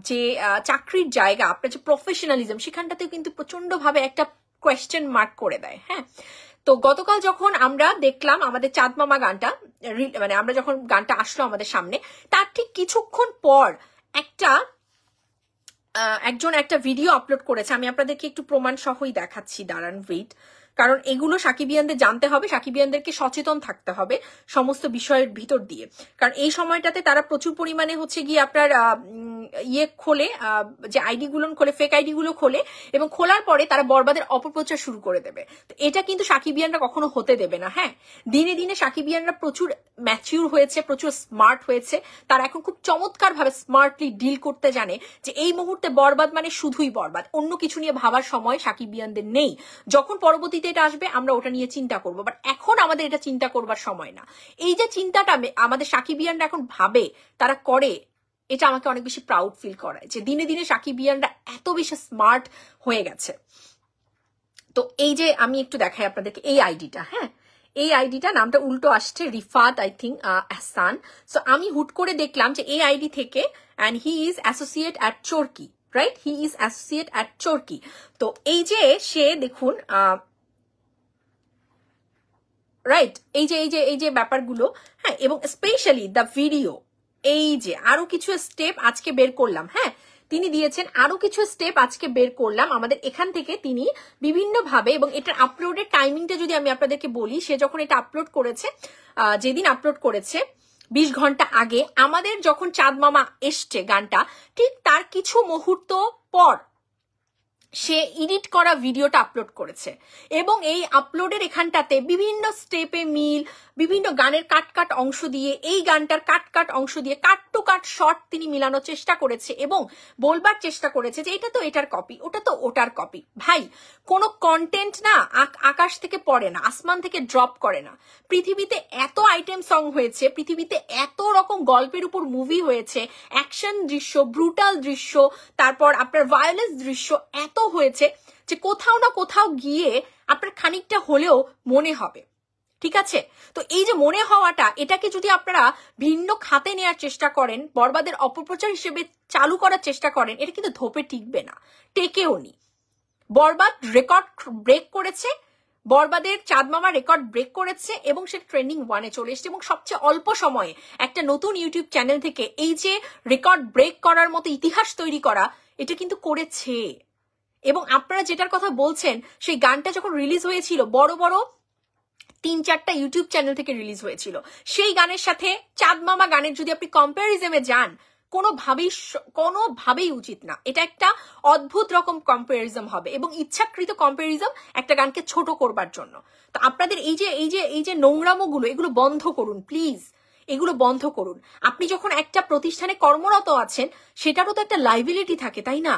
Speaker 2: যে চাকরির জায়গা, আপনার যে প্রফেশনালিজম, সেখানটাতেও কিন্তু প্রচন্ড ভাবে একটা কোয়েশ্চেন মার্ক করে দেয়। হ্যাঁ, তো গতকাল যখন আমরা দেখলাম আমাদের চাঁদ মামা গানটা, মানে আমরা যখন গানটা আসলো আমাদের সামনে, তার ঠিক কিছুক্ষণ পর একজন একটা ভিডিও আপলোড করেছে। আমি আপনাদেরকে একটু প্রমাণ সহই দেখাচ্ছি, দাঁড়ান ওয়েট, কারণ এগুলো সাকিবিয়ানদের জানতে হবে, সাকিবিয়ানদেরকে সচেতন থাকতে হবে সমস্ত বিষয়ের ভিতর দিয়ে। কারণ এই সময়টাতে তারা প্রচুর পরিমাণে হচ্ছে গিয়ে আপনার ইয়ে খোলে, যে আইডি গুলো খোলে, ফেক আইডি গুলো খোলে, এবং খোলার পরে তারা বরবাদের অপপ্রচার শুরু করে দেবে। তো এটা কিন্তু সাকিবিয়ানরা কখনো হতে দেবে না। হ্যাঁ, দিনে দিনে সাকিবিয়ানরা প্রচুর ম্যাচিউর হয়েছে, প্রচুর স্মার্ট হয়েছে। তারা এখন খুব চমৎকার ভাবে স্মার্টলি ডিল করতে জানে যে এই মুহূর্তে বরবাদ মানে শুধুই বরবাদ, অন্য কিছু নিয়ে ভাবার সময় সাকিবিয়ানদের নেই। যখন পরবর্তীতে এটা আসবে আমরা ওটা নিয়ে চিন্তা করবো, বাট এখন আমাদের এটা চিন্তা করবার সময় না। এই যে চিন্তাটা আমাদের সাকিবিয়ানরা এখন ভাবে, তারা করে, এটা আমাকে অনেক বেশি প্রাউড ফিল করায় যে দিনে দিনে সাকিবিয়ানরা এত বেশি স্মার্ট হয়ে গেছে। তো এই যে আমি একটু দেখাই আপনাদেরকে এই আইডিটা। হ্যাঁ, এই আইডিটা নামটা উল্টো আসছে, Rifat I think Ahsan. So আমি হুট করে দেখলাম যে এই আইডি থেকে, and he is associate at Chorki, right, he is associate at Chorki. তো এই যে সে দেখুন, রাইট, এই যে ব্যাপারগুলো, হ্যাঁ, এবং স্পেশালি দ্য ভিডিও, এই যে আরো কিছু স্টেপ আজকে বের করলাম। হ্যাঁ, তিনি দিয়েছেন আরো কিছু স্টেপ আজকে বের করলাম আমাদের এখান থেকে। তিনি বিভিন্ন ভাবে, এবং এটার আপলোডের টাইমিংটা যদি আমি আপনাদেরকে বলি, সে যখন এটা আপলোড করেছে, যেদিন আপলোড করেছে 20 ঘন্টা আগে, আমাদের যখন চাঁদ মামা এসছে গানটা, ঠিক তার কিছু মুহূর্ত পর সে এডিট করা ভিডিওটা আপলোড করেছে। এবং এই আপলোডের এখানটাতে বিভিন্ন স্টেপে মিল, বিভিন্ন গানের কাট অংশ দিয়ে, এই গানটার কাট অংশ দিয়ে কাট টু কাট শর্ট তিনি মিলানোর চেষ্টা করেছে এবং বলবার চেষ্টা করেছে যে এটা তো এটার কপি, ওটা তো ওটার কপি। ভাই, কোনো কন্টেন্ট না আকাশ থেকে পড়ে না, আসমান থেকে ড্রপ করে না। পৃথিবীতে এত আইটেম সং হয়েছে, পৃথিবীতে এত রকম গল্পের উপর মুভি হয়েছে, অ্যাকশন দৃশ্য, ব্রুটাল দৃশ্য, তারপর আপনার ভায়োলেন্স দৃশ্য এত হয়েছে যে কোথাও না কোথাও গিয়ে আপনার খানিকটা হলেও মনে হবে। ঠিক আছে, তো এই যে মনে হওয়াটা, এটাকে যদি আপনারা ভিন্ন খাতে নেওয়ার চেষ্টা করেন, বরবাদের অপপ্রচার হিসেবে চালু করার চেষ্টা করেন, এটা কিন্তু ধোপে টিকবে না, টেকেও নি। বরবাদ রেকর্ড ব্রেক করেছে, বরবাদের চাঁদ মামা রেকর্ড ব্রেক করেছে এবং সে ট্রেন্ডিং 1-এ চলে এসেছে, এবং সবচেয়ে অল্প সময়ে একটা নতুন ইউটিউব চ্যানেল থেকে এই যে রেকর্ড ব্রেক করার মতো ইতিহাস তৈরি করা, এটা কিন্তু করেছে। এবং আপনারা যেটার কথা বলছেন, সেই গানটা যখন রিলিজ হয়েছিল, বড় বড় 3-4টা ইউটিউব চ্যানেল থেকে রিলিজ হয়েছিল, সেই গানের সাথে চাঁদ মামা গানের যদি আপনি কম্প্যারিজমে যান, কোনোভাবেই উচিত না। এটা একটা অদ্ভুত রকম কম্প্যারিজম হবে, এবং ইচ্ছাকৃত কম্প্যারিজম একটা গানকে ছোট করবার জন্য। তো আপনাদের এই যে নোংরামোগুলো, এগুলো বন্ধ করুন প্লিজ, এগুলো বন্ধ করুন। আপনি যখন একটা প্রতিষ্ঠানে কর্মরত আছেন, সেটারও তো একটা লাইবিলিটি থাকে, তাই না?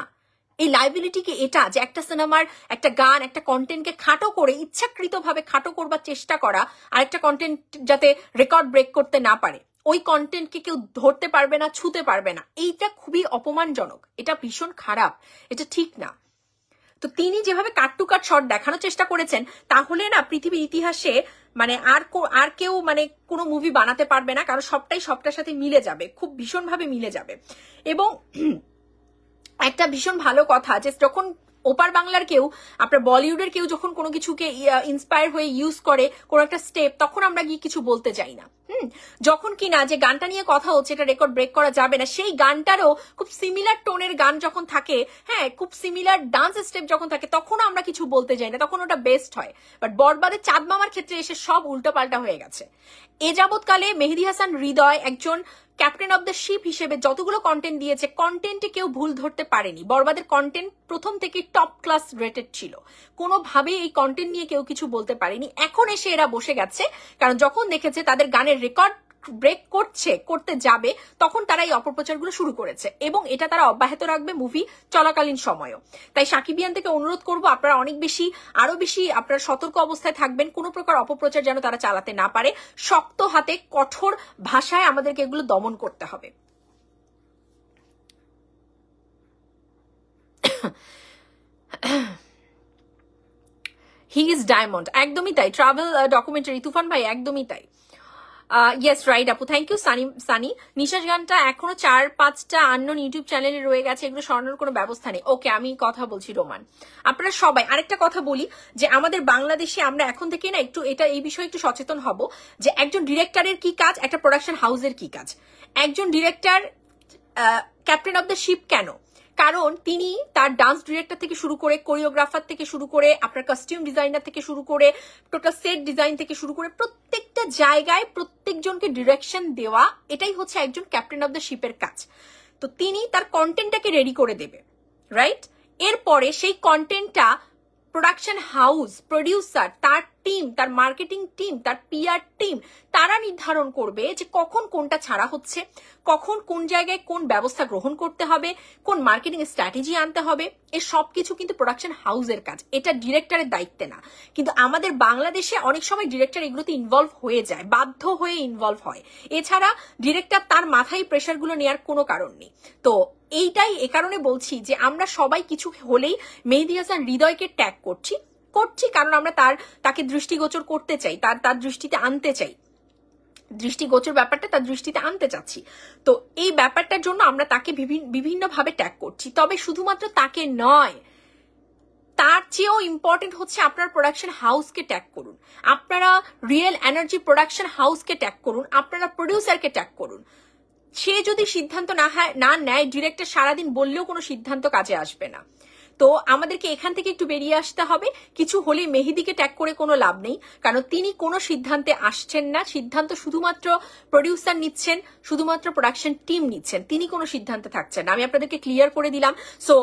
Speaker 2: এই লাইবিলিটি কি এটা যে একটা সিনেমার একটা গান, একটা কন্টেন্টকে খাটো করে, ইচ্ছাকৃতভাবে খাটো করবার চেষ্টা করা, আর একটা কন্টেন্ট যাতে রেকর্ড ব্রেক করতে না পারে, ওই কন্টেন্টকে কেউ ধরতে পারবে না, ছুতে পারবে না, এইটা খুবই অপমানজনক, এটা ভীষণ খারাপ, এটা ঠিক না। তো তিনি যেভাবে কাট টু কাট শর্ট দেখানোর চেষ্টা করেছেন, তাহলে না পৃথিবীর ইতিহাসে মানে আর কেউ মানে কোনো মুভি বানাতে পারবে না, কারণ সবটাই সবটার সাথে মিলে যাবে, খুব ভীষণভাবে মিলে যাবে। এবং একটা ভীষণ ভালো কথা যে যখন ওপার বাংলার কেউ, আপনার বলিউডের কেউ যখন কোনো কিছুকে ইন্সপায়ার হয়ে ইউজ করে কোনো একটা স্টেপ, তখন আমরা গিয়ে কিছু বলতে যাই না। যখন কিনা যে গানটা নিয়ে কথা হচ্ছে, এটা রেকর্ড ব্রেক করা যাবে না, সেই গানটারও খুব সিমিলার টোনের গান যখন থাকে, হ্যাঁ, খুব সিমিলার ডান্স স্টেপ যখন থাকে, তখন আমরা কিছু বলতে যাই না, তখন ওটা বেস্ট হয়। বাট বরবাদের চাঁদ মামার ক্ষেত্রে এসে সব উল্টোপাল্টা হয়ে গেছে। এ যাবৎকালে মেহেদী হাসান হৃদয় একজন ক্যাপ্টেন অব দ্য শিপ হিসেবে যতগুলো কন্টেন্ট দিয়েছে, কন্টেন্টে কেউ ভুল ধরতে পারেনি। বরবাদের কন্টেন্ট প্রথম থেকে টপ ক্লাস রেটেড ছিল, কোনোভাবেই এই কন্টেন্ট নিয়ে কেউ কিছু বলতে পারেনি। এখন এসে এরা বসে গেছে, কারণ যখন দেখেছে তাদের গানের রেকর্ড ব্রেক করতে যাবে, তখন তারা এই অপপ্রচারগুলো শুরু করেছে, এবং এটা তারা অব্যাহত রাখবে মুভি চলাকালীন সময়ও। তাই সাকিবিয়ান থেকে অনুরোধ করবো, আপনারা আরো বেশি আপনারা সতর্ক অবস্থায় থাকবেন, কোনো প্রকার অপপ্রচার যেন তারা চালাতে না পারে। শক্ত হাতে কঠোর ভাষায় আমাদেরকে এগুলো দমন করতে হবে। হি ইজ ডায়মন্ড, একদমই তাই। ট্রাভেল ডকুমেন্টারি, তুফান ভাই একদমই তাই। ইয়েস রাইট আপু, থ্যাংক ইউ সানি। নিশাস গানটা এখনো 4-5টা আননোন ইউটিউব চ্যানেলে রয়ে গেছে, এগুলো সরানোর কোনো ব্যবস্থা নেই। ওকে, আমি কথা বলছি রোমান। আপনারা সবাই আরেকটা কথা বলি যে আমাদের বাংলাদেশে আমরা এখন থেকে না একটু এই বিষয়ে একটু সচেতন হব যে একজন ডিরেক্টরের কি কাজ, একটা প্রোডাকশন হাউসের কি কাজ। একজন director captain of the ship কেন? কারণ তিনি তার ডান্স ডিরেক্টর থেকে শুরু করে, কোরিওগ্রাফার থেকে শুরু করে, আপনার কস্টিউম ডিজাইনার থেকে শুরু করে, টোটাল সেট ডিজাইন থেকে শুরু করে প্রত্যেকটা জায়গায় প্রত্যেকজনকে ডিরেকশন দেওয়া, এটাই হচ্ছে একজন ক্যাপ্টেন অফ দ্য শিপের কাজ। তো তিনি তার কন্টেন্টটাকে রেডি করে দেবে, রাইট? এরপরে সেই কন্টেন্টটা প্রোডাকশন হাউস, প্রডিউসার, তার টিম, তার মার্কেটিং টিম, তার পিআর টিম, তারা নির্ধারণ করবে যে কখন কোনটা ছাড়া হচ্ছে, কখন কোন জায়গায় কোন ব্যবস্থা গ্রহণ করতে হবে, কোন মার্কেটিং স্ট্র্যাটেজি আনতে হবে। এই সবকিছু কিন্তু প্রোডাকশন হাউসের কাজ, এটা ডিরেক্টরের দায়িত্বে না। কিন্তু আমাদের বাংলাদেশে অনেক সময় ডিরেক্টর এগুলোতে ইনভলভ হয়ে যায়, বাধ্য হয়ে ইনভলভ হয়। এছাড়া ডিরেক্টর তার মাথায় প্রেশারগুলো নেওয়ার কোনো কারণ নেই। তো এইটাই এ কারণে বলছি যে আমরা সবাই কিছু হলেই মেহেদী হাসান হৃদয়কে ট্যাগ করছি কারণ আমরা তাকে দৃষ্টিগোচর করতে চাই, তার দৃষ্টিতে আনতে চাই, দৃষ্টিগোচর ব্যাপারটা তার দৃষ্টিতে আনতে চাচ্ছি। তো এই ব্যাপারটার জন্য আমরা তাকে বিভিন্নভাবে ট্যাগ করছি। তবে শুধুমাত্র তাকে নয়, তার চেয়েও ইম্পর্টেন্ট হচ্ছে আপনার প্রোডাকশন হাউসকে ট্যাগ করুন, আপনারা রিয়েল এনার্জি প্রোডাকশন হাউসকে ট্যাগ করুন, আপনারা প্রডিউসারকে ট্যাগ করুন। সে যদি সিদ্ধান্ত না নেয়, ডিরেক্টর সারাদিন বললেও কোনো সিদ্ধান্ত কাজে আসবে না। তো আমাদেরকে এখান থেকে একটু বেরিয়ে আসতে হবে। কিছু হলে মেহেদীকে ট্যাগ করে কোনো লাভ নেই, কারণ তিনি কোনো সিদ্ধান্তে আসছেন না। সিদ্ধান্ত শুধুমাত্র প্রডিউসার নিচ্ছেন, শুধুমাত্র প্রোডাকশন টিম নিচ্ছেন, তিনি কোনো সিদ্ধান্তে থাকছেন না। আমি আপনাদেরকে ক্লিয়ার করে দিলাম। সো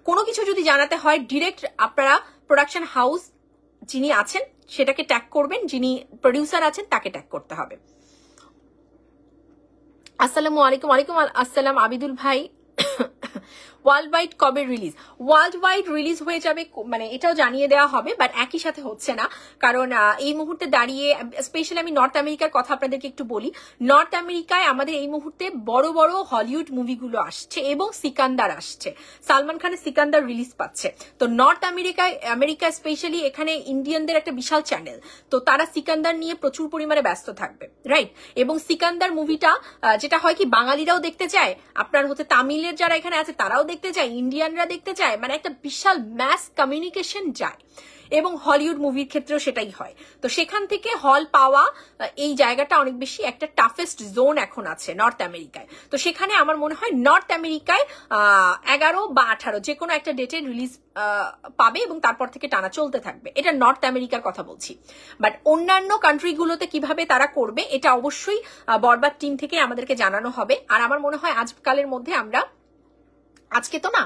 Speaker 2: কোনো কিছু যদি জানাতে হয়, ডিরেক্ট আপনারা প্রোডাকশন হাউস যিনি আছেন সেটাকে ট্যাগ করবেন, যিনি প্রডিউসার আছেন তাকে ট্যাগ করতে হবে। আসসালামু আলাইকুম। ওয়ালাইকুম আসসালাম আবিদুল ভাই। ওয়ার্ল্ড ওয়াইড কবে রিলিজ? ওয়ার্ল্ড ওয়াইড রিলিজ হয়ে যাবে, মানে এটাও জানিয়ে দেওয়া হবে, বাট একই সাথে হচ্ছে না। কারণ এই মুহূর্তে দাঁড়িয়ে, স্পেশালি আমি নর্থ আমেরিকার কথা আপনাদেরকে একটু বলি। নর্থ আমেরিকায় আমাদের এই মুহূর্তে বড় বড় হলিউড মুভিগুলো আসছে এবং সিকান্দার আসছে, সালমান খানের সিকান্দার রিলিজ পাচ্ছে। তো নর্থ আমেরিকা স্পেশালি এখানে ইন্ডিয়ানদের একটা বিশাল চ্যানেল, তো তারা সিকান্দার নিয়ে প্রচুর পরিমাণে ব্যস্ত থাকবে, রাইট? এবং সিকান্দার মুভিটা যেটা হয় কি, বাঙালিরাও দেখতে চায়, আপনার হচ্ছে তামিলের যারা এখানে আছে তারাও দেখতে চায়, ইন্ডিয়ানরা দেখতে চায়, মানে একটা বিশাল ম্যাস কমিউনিকেশন যায়। এবং হলিউড মুভির ক্ষেত্রেও সেটাই হয়। তো সেখান থেকে হল পাওয়া, এই জায়গাটা অনেক বেশি একটা টাফেস্ট জোন এখন আছে নর্থ আমেরিকায়। তো সেখানে আমার মনে হয় নর্থ আমেরিকায় 11 বা 18 যে কোনো একটা ডেটে রিলিজ পাবে এবং তারপর থেকে টানা চলতে থাকবে। এটা নর্থ আমেরিকার কথা বলছি। বাট অন্যান্য কান্ট্রিগুলোতে কিভাবে তারা করবে এটা অবশ্যই বরবাদ টিম থেকে আমাদেরকে জানানো হবে। আর আমার মনে হয় আজকালের মধ্যে আমরা, আজকে তো না,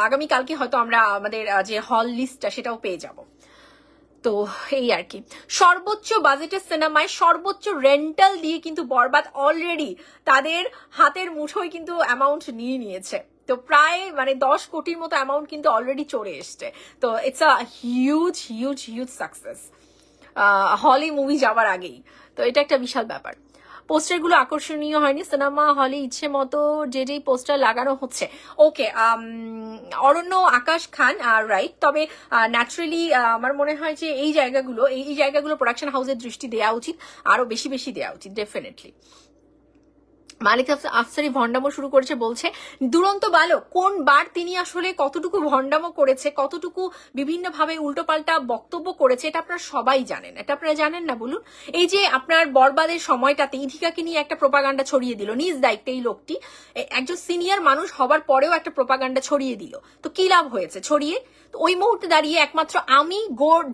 Speaker 2: আগামীকালকে হয়তো আমরা আমাদের যে হল লিস্টটা সেটাও পেয়ে যাব। তো এই আর কি, সর্বোচ্চ বাজেটের সিনেমায় সর্বোচ্চ রেন্টাল দিয়ে কিন্তু বরবাদ অলরেডি তাদের হাতের মুঠোয় কিন্তু অ্যামাউন্ট নিয়ে নিয়েছে। তো প্রায় মানে 10 কোটির মতো অ্যামাউন্ট কিন্তু অলরেডি চলে এসছে। তো it's a huge huge huge success হলে মুভি যাওয়ার আগেই। তো এটা একটা বিশাল ব্যাপার। পোস্টারগুলো আকর্ষণীয় হয়নি, সিনেমা হলে ইচ্ছে মতো যেই পোস্টার লাগানো হচ্ছে। ওকে, অরণ্য আকাশ খান, রাইট। তবে ন্যাচারালি আমার মনে হয় যে এই জায়গাগুলো প্রোডাকশন হাউসের দৃষ্টি দেওয়া উচিত, আরো বেশি বেশি দেওয়া উচিত, ডেফিনেটলি। মালিক আফসারি ভন্ডামো শুরু করেছে, বলছে দুরন্ত বালক। কোন বার তিনি আসলে কতটুকু ভন্ডামো করেছে, কতটুকু বিভিন্নভাবে উল্টোপাল্টা বক্তব্য করেছে, এটা আপনারা সবাই জানেন। এটা আপনারা জানেন না বলুন? এই যে আপনার বরবাদের সময়টাতে ইধিকাকে নিয়ে একটা প্রোপাগান্ডা ছড়িয়ে দিল, নিজ দায়িত্বে এই লোকটি একজন সিনিয়র মানুষ হবার পরেও একটা প্রোপাগান্ডা ছড়িয়ে দিল। তো কি লাভ হয়েছে ছড়িয়ে? তো ওই মুহূর্তে দাঁড়িয়ে একমাত্র আমি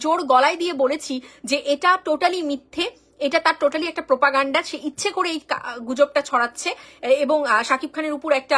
Speaker 2: জোর গলায় দিয়ে বলেছি যে এটা টোটালি মিথ্যে, এটা তার টোটালি একটা প্রোপাগান্ডা, সে ইচ্ছে করে এই গুজবটা ছড়াচ্ছে এবং শাকিব খানের উপর একটা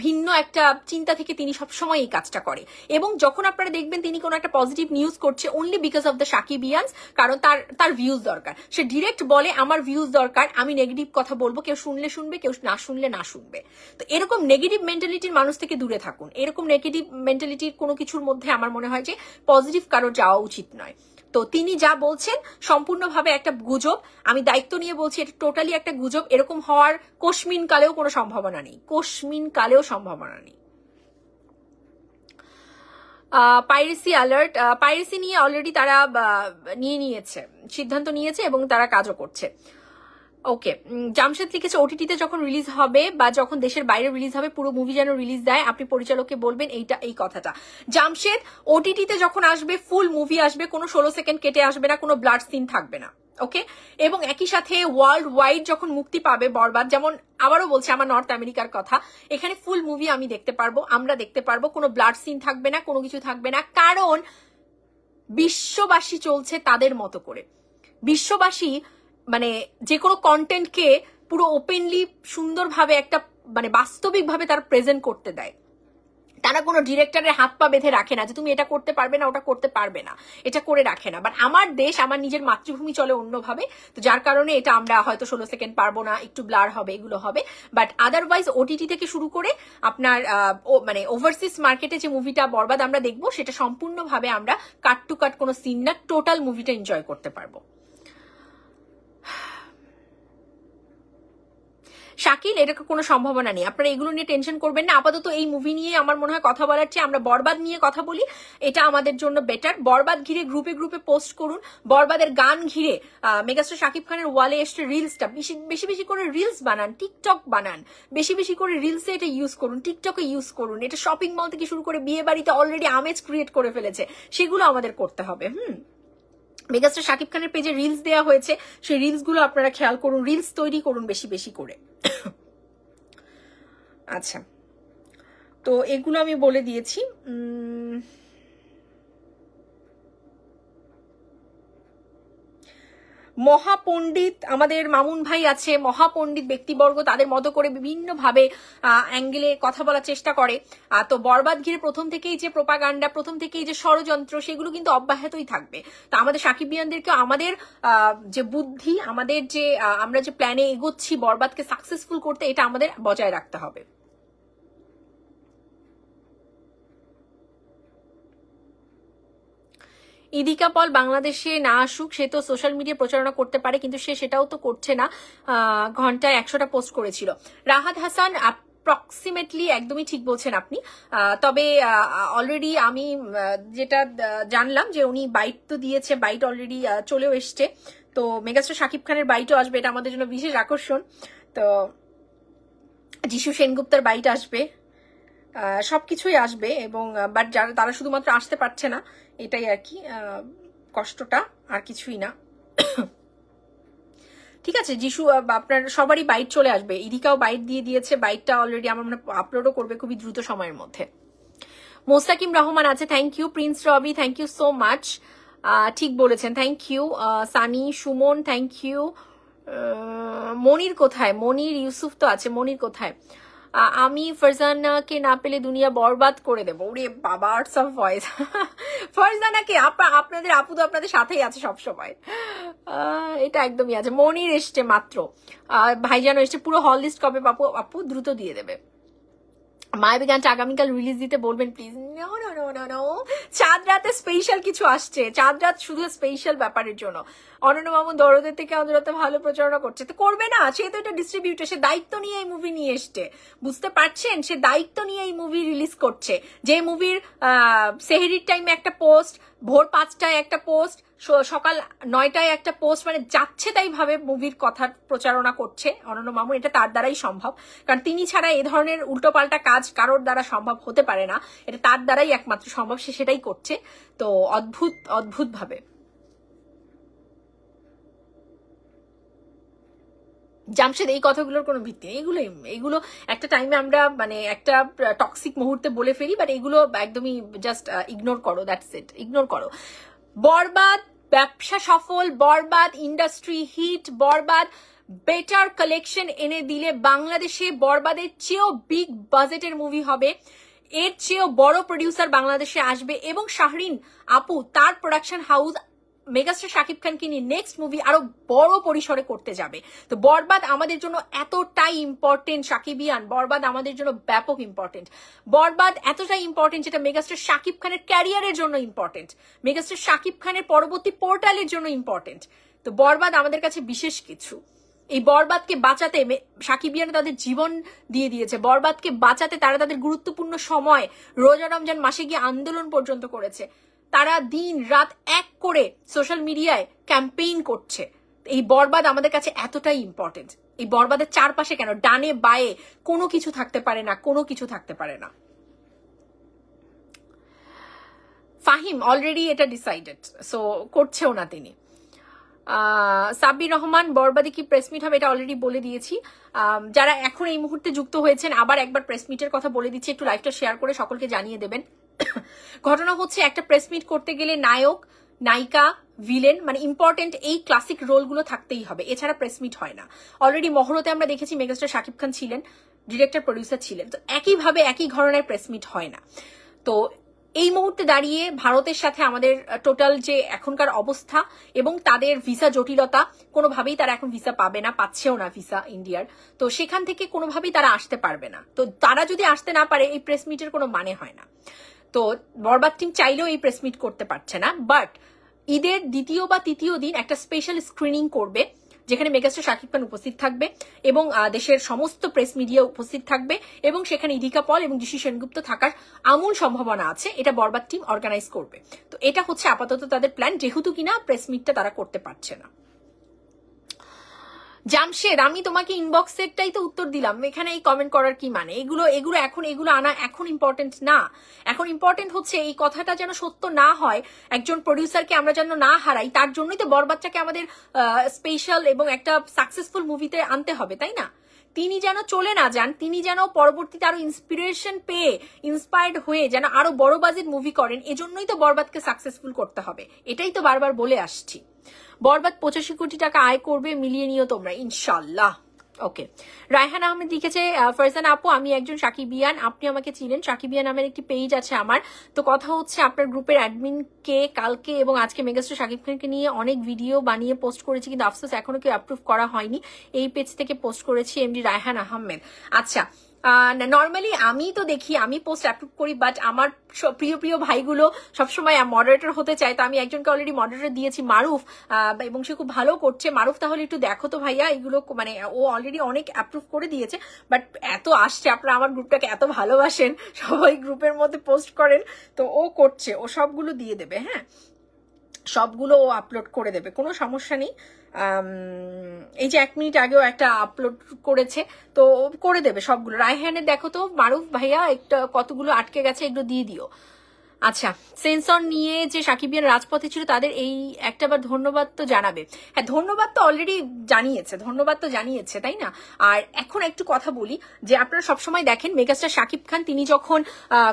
Speaker 2: ভিন্ন একটা চিন্তা থেকে তিনি সবসময় এই কাজটা করে। এবং যখন আপনারা দেখবেন তিনি কোনো একটা পজিটিভ নিউজ করছে, অনলি বিকজ অফ দ্য শাকিবিয়ান্স, কারণ তার ভিউজ দরকার। সে ডিরেক্ট বলে আমার ভিউজ দরকার, আমি নেগেটিভ কথা বলবো, কেউ শুনলে শুনবে, কেউ না শুনলে না শুনবে। তো এরকম নেগেটিভ মেন্টালিটির মানুষ থেকে দূরে থাকুন। এরকম নেগেটিভ মেন্টালিটির কোনো কিছুর মধ্যে আমার মনে হয় যে পজিটিভ কারো যাওয়া উচিত নয়। তো তিনি যা বলছেন সম্পূর্ণভাবে একটা গুজব, আমি দায়িত্ব নিয়ে বলছি এটা টোটালি একটা গুজব। এরকম হওয়ার কোশমিন কালেও কোনো সম্ভাবনা নেই, কোশমিন কালেও সম্ভাবনা নেই। পাইরেসি অ্যালার্ট, পাইরেসি নিয়ে অলরেডি তারা নিয়েছে, সিদ্ধান্ত নিয়েছে এবং তারা কাজও করছে। ওকে, জামশেদ লিখেছে ওটিটিতে যখন রিলিজ হবে বা যখন দেশের বাইরে রিলিজ হবে পুরো মুভি যেন রিলিজ দেয়, আপনি পরিচালককে বলবেন এই কথাটা। জামশেদ, ওটিটিতে যখন আসবে ফুল মুভি আসবে, কোনো 16 সেকেন্ড কেটে আসবে না, কোনো ব্লাড সিন থাকবে না, ওকে? এবং একই সাথে ওয়ার্ল্ড ওয়াইড যখন মুক্তি পাবে বরবাদ, যেমন আবারও বলছি আমার নর্থ আমেরিকার কথা, এখানে ফুল মুভি আমি দেখতে পারবো, আমরা দেখতে পারবো, কোনো ব্লাড সিন থাকবে না, কোনো কিছু থাকবে না, কারণ বিশ্ববাসী চলছে তাদের মতো করে। বিশ্ববাসী মানে যে কোনো কন্টেন্টকে পুরো ওপেনলি সুন্দরভাবে একটা মানে বাস্তবিকভাবে তারা প্রেজেন্ট করতে দেয়। তারা কোনো ডিরেক্টরের হাত পা বেঁধে রাখে না যে তুমি এটা করতে পারবে না, ওটা করতে পারবে না, এটা করে রাখে না। বাট আমার দেশ, আমার নিজের মাতৃভূমি চলে অন্যভাবে, তো যার কারণে এটা আমরা হয়তো 16 সেকেন্ড পারবো না, একটু ব্লার হবে, এগুলো হবে। বাট আদারওয়াইজ ওটিটি থেকে শুরু করে আপনার মানে ওভারসিজ মার্কেটে যে মুভিটা বরবাদ আমরা দেখবো, সেটা সম্পূর্ণভাবে আমরা কাট টু কাট কোনো সিন না, টোটাল মুভিটা এনজয় করতে পারবো। শাকিল, এটা কোনো সম্ভাবনা নেই, আপনারা এগুলো নিয়ে টেনশন করবেন না। আপাতত এই মুভি নিয়ে আমার মনে হয় কথা বলার চেয়ে আমরা বরবাদ নিয়ে কথা বলি, এটা আমাদের জন্য বেটার। বরবাদ ঘিরে গ্রুপে গ্রুপে পোস্ট করুন, বরবাদের গান ঘিরে মেগাস্টার শাকিব খানের ওয়ালে এসে রিলসটা বেশি বেশি করে রিলস বানান, টিকটক বানান, বেশি বেশি করে রিলসে এটা ইউজ করুন, টিকটকে ইউজ করুন। এটা শপিং মল থেকে শুরু করে বিয়ে বাড়িতে অলরেডি আমেজ ক্রিয়েট করে ফেলেছে, সেগুলো আমাদের করতে হবে। মেগাস্টার শাকিব খানের পেজে রিলস দেওয়া হয়েছে, সেই রিলস গুলো আপনারা খেয়াল করুন, রিলস তৈরি করুন বেশি বেশি করে। আচ্ছা, তো এগুলো আমি বলে দিয়েছি। মহাপণ্ডিত আমাদের মামুন ভাই আছে, মহাপণ্ডিত ব্যক্তিবর্গ তাদের মতো করে বিভিন্ন ভাবে অ্যাঙ্গেলে কথা বলার চেষ্টা করে। তো বরবাদ ঘিরে প্রথম থেকেই যে প্রোপাগান্ডা, প্রথম থেকেই যে ষড়যন্ত্র, সেগুলো কিন্তু অব্যাহতই থাকবে। তো আমাদের সাকিবিয়ানদেরকে আমাদের যে বুদ্ধি, আমাদের যে আমরা যে প্ল্যানে এগোচ্ছি বরবাদকে সাকসেসফুল করতে, এটা আমাদের বজায় রাখতে হবে। ইদিকা পল বাংলাদেশে না আসুক, সে তো সোশ্যাল মিডিয়া প্রচারণা করতে পারে, কিন্তু সে সেটাও তো করছে না। ঘন্টায় 100টা পোস্ট করেছিল। রাহাত হাসান, অ্যাপ্রক্সিমেটলি একদমই ঠিক বলছেন আপনি। তবে অলরেডি আমি যেটা জানলাম যে উনি বাইট তো দিয়েছে, বাইট অলরেডি চলেও এসছে। তো মেগাস্টার শাকিব খানের বাইটও আসবে, এটা আমাদের জন্য বিশেষ আকর্ষণ। তো যিশু সেনগুপ্তার বাইট আসবে, সবকিছুই আসবে। এবং বাট যারা তারা শুধুমাত্র আসতে পারছে না, এটাই আর কি কষ্টটা, আর কিছুই না। ঠিক আছে, যিশু আপনার সবারই বাইট চলে আসবে। ইদিকাও বাইট দিয়ে দিয়েছে, বাইটটা অলরেডি আমার মনে আপলোডও করবে খুবই দ্রুত সময়ের মধ্যে। মোস্তাকিম রহমান আছে, thank you. Prince Robi, thank you so much, ঠিক বলেছেন, thank you. Sunny Sumon, thank you. Monir কোথায়? মনির ইউসুফ তো আছে, মনির কোথায়? আমি ফারজানাকে না পেলে দুনিয়া বরবাদ করে দেবো। ওরে বাবা, আর্টস অফ ভয়েস। ফারজানাকে আপনাদের আপু তো আপনাদের সাথেই আছে সবসময়, এটা একদমই আছে। মনির এসছে মাত্র, ভাইজান এসছে। পুরো হল লিস্ট কবে পাবো আপু? দ্রুত দিয়ে দেবে। মায়াবী গানটা আগামীকাল রিলিজ দিতে বলবেন প্লিজ। চাঁদ রাতে স্পেশাল কিছু আসছে, চাঁদ রাত শুধু স্পেশাল ব্যাপারের জন্য। অনন্য মামুন দরদের থেকে অন্তত ভালো প্রচারণা করছে, তো করবে না? সে তো এটা ডিস্ট্রিবিউটার, সে দায়িত্ব নিয়ে এই মুভি নিয়ে এসছে, বুঝতে পারছেন? সে দায়িত্ব নিয়ে এই মুভি রিলিজ করছে। যে মুভির সেহরির টাইমে একটা পোস্ট, ভোর 5টায় একটা পোস্ট, সকাল 9টায় একটা পোস্ট, মানে যাচ্ছে তাই ভাবে মুভির কথা প্রচারণা করছে অনন্য মামুন। এটা তার দ্বারাই সম্ভব, কারণ তিনি ছাড়া এ ধরনের উল্টোপাল্টা কাজ কারোর দ্বারা সম্ভব হতে পারে না, এটা তার দ্বারাই একমাত্র সম্ভব, সে সেটাই করছে। তো অদ্ভুত অদ্ভুত ভাবে। জামশেদ, এই কথাগুলোর কোনো ভিত্তি নেই, এগুলো একটা টাইমে আমরা মানে একটা টক্সিক মুহূর্তে বলে ফেলি, বাট এগুলো একদমই জাস্ট ইগনোর করো, দ্যাটস ইট, ইগনোর করো। বরবাদ ব্যবসা সফল, বরবাদ ইন্ডাস্ট্রি হিট, বরবাদ বেটার কালেকশন এনে দিলে বাংলাদেশে বরবাদের চেয়েও বিগ বাজেটের মুভি হবে, এর চেয়েও বড় প্রডিউসার বাংলাদেশে আসবে, এবং শাহরিন আপু তার প্রোডাকশন হাউস মেগাস্টার শাকিব খানকে নিয়ে নেক্সট মুভি আরো বড় পরিসরে করতে যাবে। তো বরবাদ আমাদের জন্য এতটাই ইম্পর্টেন্ট, শাকিবিয়ান, বরবাদ আমাদের জন্য ব্যাপক ইম্পর্টেন্ট। বরবাদ এতটাই ইম্পর্টেন্ট যেটা মেগাস্টার শাকিব খানের ক্যারিয়ারের জন্য ইম্পর্টেন্ট, মেগাস্টার শাকিব খানের পরবর্তী পোর্টালের জন্য ইম্পর্টেন্ট। তো বরবাদ আমাদের কাছে বিশেষ কিছু, এই বরবাদকে বাঁচাতে সাকিবিয়ান তাদের জীবন দিয়ে দিয়েছে। বরবাদকে বাঁচাতে তারা তাদের গুরুত্বপূর্ণ সময় রোজা রমজান মাসে গিয়ে আন্দোলন পর্যন্ত করেছে। তারা দিন রাত এক করে সোশ্যাল মিডিয়ায় ক্যাম্পেইন করছে। এই বরবাদ আমাদের কাছে এতটাই ইম্পর্টেন্ট। এই বরবাদের চারপাশে কেন ডানে বায়ে কোনো কিছু থাকতে পারে না, কোনো কিছু থাকতে পারে না। ফাহিম অলরেডি এটা ডিসাইডেড, সো করছেও না তিনি। সাব্বির রহমান বরবাদে কি প্রেস মিট হবে, এটা অলরেডি বলে দিয়েছি। যারা এখন এই মুহূর্তে যুক্ত হয়েছেন আবার একবার প্রেস মিটের কথা বলে দিচ্ছি, একটু লাইভটা শেয়ার করে সকলকে জানিয়ে দেবেন। ঘটনা হচ্ছে একটা প্রেস মিট করতে গেলে নায়ক, নায়িকা, ভিলেন মানে ইম্পর্টেন্ট এই ক্লাসিক রোলগুলো থাকতেই হবে, এছাড়া প্রেস মিট হয় না। অলরেডি মহরতে আমরা দেখেছি মেগাস্টার শাকিব খান ছিলেন, ডিরেক্টর প্রডিউসার ছিলেন, তো একইভাবে একই ধরনের প্রেস মিট হয় না। তো এই মুহূর্তে দাঁড়িয়ে ভারতের সাথে আমাদের টোটাল যে এখনকার অবস্থা এবং তাদের ভিসা জটিলতা, কোনোভাবেই তারা এখন ভিসা পাবে না, পাচ্ছেও না ভিসা ইন্ডিয়ার, তো সেখান থেকে কোনোভাবেই তারা আসতে পারবে না। তো তারা যদি আসতে না পারে এই প্রেস মিটের কোনো মানে হয় না। তো বরবাদ টিম চাইলেও এই প্রেস মিট করতে পারছে না, বাট ঈদের দ্বিতীয় বা তৃতীয় দিন একটা স্পেশাল স্ক্রিনিং করবে যেখানে মেগাস্টার শাকিব খান উপস্থিত থাকবে এবং দেশের সমস্ত প্রেস মিডিয়া উপস্থিত থাকবে এবং সেখানে ইদিকা পল এবং ঋষি সেনগুপ্ত থাকার আমূল সম্ভাবনা আছে। এটা বরবাদ টিম অর্গানাইজ করবে। তো এটা হচ্ছে আপাতত তাদের প্ল্যান, যেহেতু কিনা প্রেস মিটটা তারা করতে পারছে না। জামশেদ আমি তোমাকে ইনবক্সেরটাই তো উত্তর দিলাম, এখানে এই কমেন্ট করার কি মানে? এগুলো আনা এখন ইম্পর্টেন্ট না। এখন ইম্পর্টেন্ট হচ্ছে এই কথাটা যেন সত্য না হয়, একজন প্রডিউসারকে আমরা যেন না হারাই, তার জন্যই তো বরবাদটাকে আমাদের স্পেশাল এবং একটা সাকসেসফুল মুভিতে আনতে হবে, তাই না? তিনি যেন চলে না যান, তিনি যেন পরবর্তীতে আরো ইন্সপিরেশন পেয়ে ইন্সপায়ার্ড হয়ে যেন আরো বড় বাজেট মুভি করেন, এজন্যই তো বরবাদকে সাকসেসফুল করতে হবে, এটাই তো বারবার বলে আসছি। বরবাদ 85 কোটি টাকা আয় করবে, মিলিয়ে নিও তোমরা ইনশাল্লাহ। ওকে, রায়হান আহমেদ লিখেছে ফারজান আপু আমি একজন সাকিবিয়ান, আপনি আমাকে চিনেন, সাকিবিয়ান নামের একটি পেজ আছে আমার। তো কথা হচ্ছে আপনার গ্রুপের অ্যাডমিনকে কালকে এবং আজকে মেগাস্টার শাকিব খানকে নিয়ে অনেক ভিডিও বানিয়ে পোস্ট করেছি, কিন্তু আফসোস এখনো কেউ অ্যাপ্রুভ করা হয়নি। এই পেজ থেকে পোস্ট করেছি, এমডি রায়হান আহমেদ। আচ্ছা, নর্মালি আমি তো দেখি, আমি পোস্ট অ্যাপ্রুভ করি, বাট আমার প্রিয় প্রিয় ভাইগুলো সবসময় মডারেটর হতে চায়, তো আমি একজনকে অলরেডি মডারেটর দিয়েছি, মারুফ, এবং সে খুব ভালো করছে। মারুফ তাহলে একটু দেখো তো ভাইয়া এগুলো, মানে ও অলরেডি অনেক অ্যাপ্রুভ করে দিয়েছে, বাট এত আসছে, আপনারা আমার গ্রুপটাকে এত ভালোবাসেন, সবাই গ্রুপের মধ্যে পোস্ট করেন, তো ও করছে, ও সবগুলো দিয়ে দেবে, হ্যাঁ সবগুলো ও আপলোড করে দেবে, কোনো সমস্যা নেই। এই যে 1 মিনিট আগেও একটা আপলোড করেছে, তো করে দেবে সবগুলো। রায়হানের দেখো তো মারুফ ভাইয়া একটা কতগুলো আটকে গেছে, এগুলো দিয়ে দিও। আচ্ছা, সেন্সর নিয়ে যে সাকিবিয়ান রাজপথে ছিল তাদের এই একটাবার ধন্যবাদ তো জানাবে। হ্যাঁ ধন্যবাদ তো অলরেডি জানিয়েছে, তাই না? আর এখন একটু কথা বলি যে আপনারা সবসময় দেখেন মেগাস্টার শাকিব খান তিনি যখন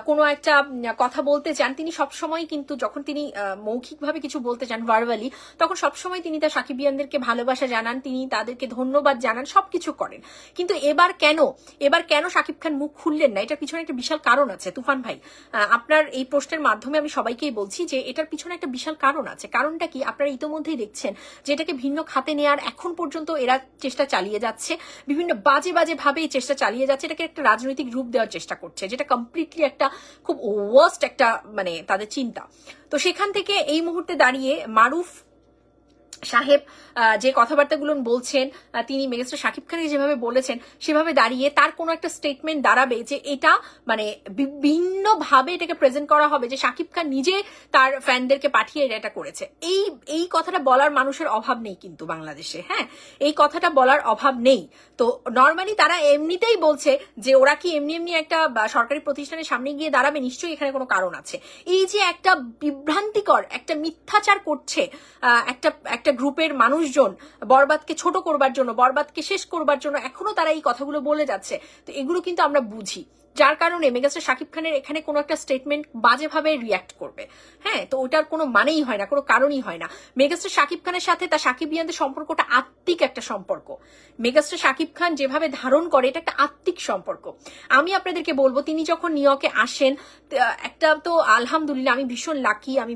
Speaker 2: কোনো একটা কথা বলতে চান, তিনি সবসময় কিন্তু যখন তিনি মৌখিকভাবে কিছু বলতে চান ভার্বালি, তখন সবসময় তিনি তার সাকিবিয়ানদেরকে ভালোবাসা জানান, তিনি তাদেরকে ধন্যবাদ জানান, সবকিছু করেন। কিন্তু এবার কেন শাকিব খান মুখ খুললেন না? এটার পিছনে একটা বিশাল কারণ আছে। তুফান ভাই, আপনার এই প্রশ্নের মাধ্যমে আমি সবাইকেই বলছি যে এটার পিছনে একটা বিশাল কারণ আছে। কারণটা কি? আপনারা ইতোমধ্যেই দেখছেন যে এটাকে ভিন্ন খাতে নেওয়ার এখন পর্যন্ত এরা চেষ্টা চালিয়ে যাচ্ছে, বিভিন্ন বাজে ভাবে এই চেষ্টা চালিয়ে যাচ্ছে, এটাকে একটা রাজনৈতিক রূপ দেওয়ার চেষ্টা করছে, যেটা কমপ্লিটলি একটা খুব ওয়ার্স্ট একটা মানে তাদের চিন্তা। তো সেখান থেকে এই মুহূর্তে দাঁড়িয়ে মারুফ সাহেব যে কথাবার্তাগুলো বলছেন, তিনি মেগাস্টার শাকিব খানকে যেভাবে বলেছেন সেভাবে দাঁড়িয়ে তার কোনো একটা স্টেটমেন্ট দাঁড়াবে যে এটা মানে বিভিন্নভাবে এটাকে প্রেজেন্ট করা হবে যে শাকিব খান নিজে তার ফ্যানদেরকে পাঠিয়ে এটা করেছে। এই কথাটা বলার মানুষের অভাব নেই কিন্তু বাংলাদেশে, হ্যাঁ এই কথাটা বলার অভাব নেই। তো নর্মালি তারা এমনিতেই বলছে যে ওরা কি এমনি একটা সরকারি প্রতিষ্ঠানের সামনে গিয়ে দাঁড়াবে, নিশ্চয়ই এখানে কোনো কারণ আছে। এই যে একটা বিভ্রান্তিকর একটা মিথ্যাচার করছে একটা গ্রুপের মানুষজন বরবাদকে ছোট করবার জন্য, বরবাদকে শেষ করবার জন্য এখনো তারা এই কথাগুলো বলে যাচ্ছে। তো এগুলো কিন্তু আমরা বুঝি, যার কারণে মেগাস্টার শাকিব খানের এখানে কোনো একটা স্টেটমেন্ট বাজেভাবে রিয়াক্ট করবে, হ্যাঁ তো ওটার কোনো মানেই হয় না, কোনো কারণই হয় না। মেগাস্টার শাকিব খানের সাথে তার সাকিবিয়ানদের সম্পর্কটা আত্মিক একটা সম্পর্ক। মেগাস্টার শাকিব খান যেভাবে ধারণ করে এটা একটা আত্মিক সম্পর্ক। আমি আপনাদেরকে বলবো তিনি যখন নিউ ইয়র্কে আসেন, একটা তো আলহামদুলিল্লাহ আমি ভীষণ লাকি, আমি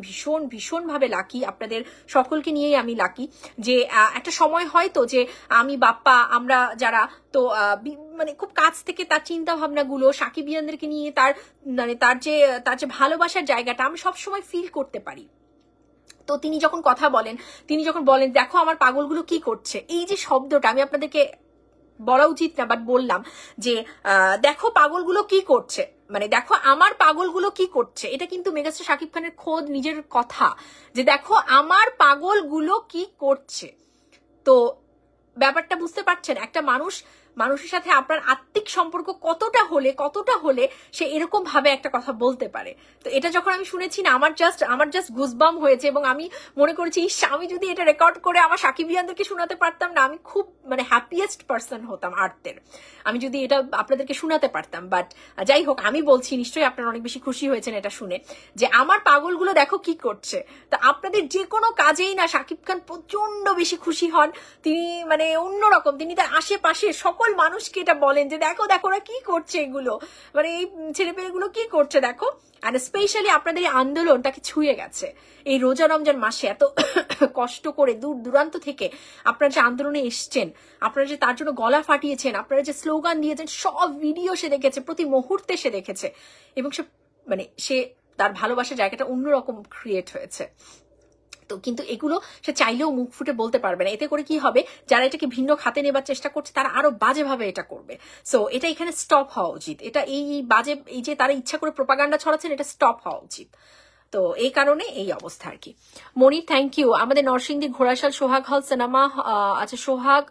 Speaker 2: ভীষণভাবে লাকি, আপনাদের সকলকে নিয়েই আমি লাকি যে একটা সময় হয় তো যে আমি বাপ্পা আমরা যারা তো মানে খুব কাছ থেকে তার চিন্তা ভাবনাগুলো সাকিবিয়ানদেরকে নিয়ে তার যে ভালোবাসার জায়গাটা আমি সবসময় ফিল করতে পারি। তো তিনি যখন কথা বলেন, তিনি যখন বলেন দেখো আমার পাগলগুলো কি করছে, এই যে শব্দটা আমি আপনাদেরকে বলা উচিত না বাট বললাম যে দেখো পাগলগুলো কি করছে, মানে দেখো আমার পাগলগুলো কি করছে, এটা কিন্তু মেগাস্টার শাকিব খানের খোদ নিজের কথা যে দেখো আমার পাগলগুলো কি করছে। তো ব্যাপারটা বুঝতে পারছেন, একটা মানুষের সাথে আপনার আত্মিক সম্পর্ক কতটা হলে সে এরকম ভাবে একটা কথা বলতে পারে। তো এটা যখন আমি শুনেছি না আমার জাস্ট গুজবাম হয়েছে এবং আমি মনে করেছি আমি যদি এটা রেকর্ড করে আমার সাকিবিয়ানদেরকে শোনাতে পারতাম না, আমি খুব মানে হ্যাপিয়েস্ট পার্সন হতাম আর্থের, আমি যদি এটা আপনাদেরকে শোনাতে পারতাম। বাট যাই হোক, আমি বলছি নিশ্চয়ই আপনারা অনেক বেশি খুশি হয়েছেন এটা শুনে যে আমার পাগলগুলো দেখো কি করছে। তো আপনাদের যে কোনো কাজেই না শাকিব খান প্রচন্ড বেশি খুশি হন, তিনি মানে অন্যরকম, তিনি তার আশেপাশে সকল মানুষকে এটা বলেন যে দেখো দেখো ওরা কি করছে, এগুলো মানে এই ছেলেপেলেগুলো কি করছে দেখো। আর স্পেশালি আপনাদের এই আন্দোলন তাকে ছুঁয়ে গেছে, এই রোজা রমজান মাসে এত কষ্ট করে দূর দূরান্ত থেকে আপনারা যে আন্দোলনে এসছেন, আপনারা যে তার জন্য গলা ফাটিয়েছেন, আপনারা যে স্লোগান দিয়েছেন, সব ভিডিও সে দেখেছে, প্রতি মুহূর্তে সে দেখেছে এবং সে তার ভালোবাসার জায়গাটা অন্যরকম ক্রিয়েট হয়েছে। তো কিন্তু এগুলো সে চাইলেও মুখ ফুটে বলতে পারবে না, এতে করে কি হবে যারা এটাকে ভিন্ন খাতে নেবার চেষ্টা করছে তারা আরো বাজেভাবে এটা করবে। সো এটা এখানে স্টপ হওয়া উচিত, এটা এই বাজে এই যে তারা ইচ্ছা করে প্রোপাগান্ডা ছড়াচ্ছেন এটা স্টপ হওয়া উচিত। তো এই কারণে এই অবস্থা আর কি। মনির থ্যাংক ইউ। আমাদের নরসিংদী ঘোড়াশাল সোহাগ হল সিনেমা, আচ্ছা সোহাগ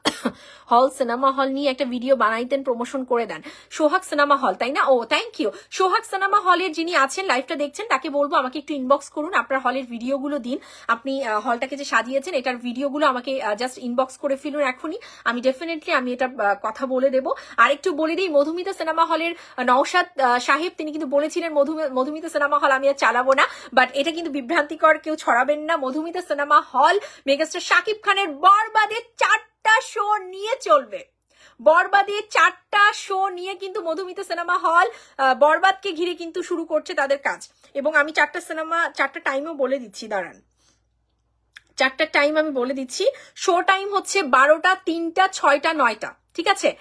Speaker 2: হল সিনেমা হল নিয়ে একটা ভিডিও বানাইতেন, প্রমোশন করে দেন। সোহাগ সিনেমা হল তাই না? ও থ্যাংক ইউ। সোহাগ সিনেমা হলের যিনি আছেন লাইভটা দেখছেন তাকে বলবো আমাকে একটু ইনবক্স করুন, আপনার হলের ভিডিওগুলো দিন, আপনি হলটাকে যে সাজিয়েছেন এটার ভিডিওগুলো আমাকে জাস্ট ইনবক্স করে ফেলুন এখনই, আমি ডেফিনেটলি আমি এটা কথা বলে দেবো। আর একটু বলে দিই, মধুমিতা সিনেমা হলের নওশাদ সাহেব তিনি কিন্তু বলেছিলেন মধুমিতা সিনেমা হল আমি আর চালাবো না, বাট এটা কিন্তু বিভ্রান্তিকর, কেউ ছড়াবেন না। Madhumita cinema hall megastar Shakib খানের বরবাদের 4টা শো নিয়ে চলবে, বরবাদের 4টা শো নিয়ে কিন্তু মধুমিতা সিনেমা হল বরবাদকে ঘিরে কিন্তু শুরু করছে তাদের কাজ। এবং আমি 4টা টাইমও বলে দিচ্ছি, দাঁড়ান 4টা টাইম আমি বলে দিচ্ছি। শো টাইম হচ্ছে 12টা, 3টা, 6টা, 9টা, ঠিক আছে?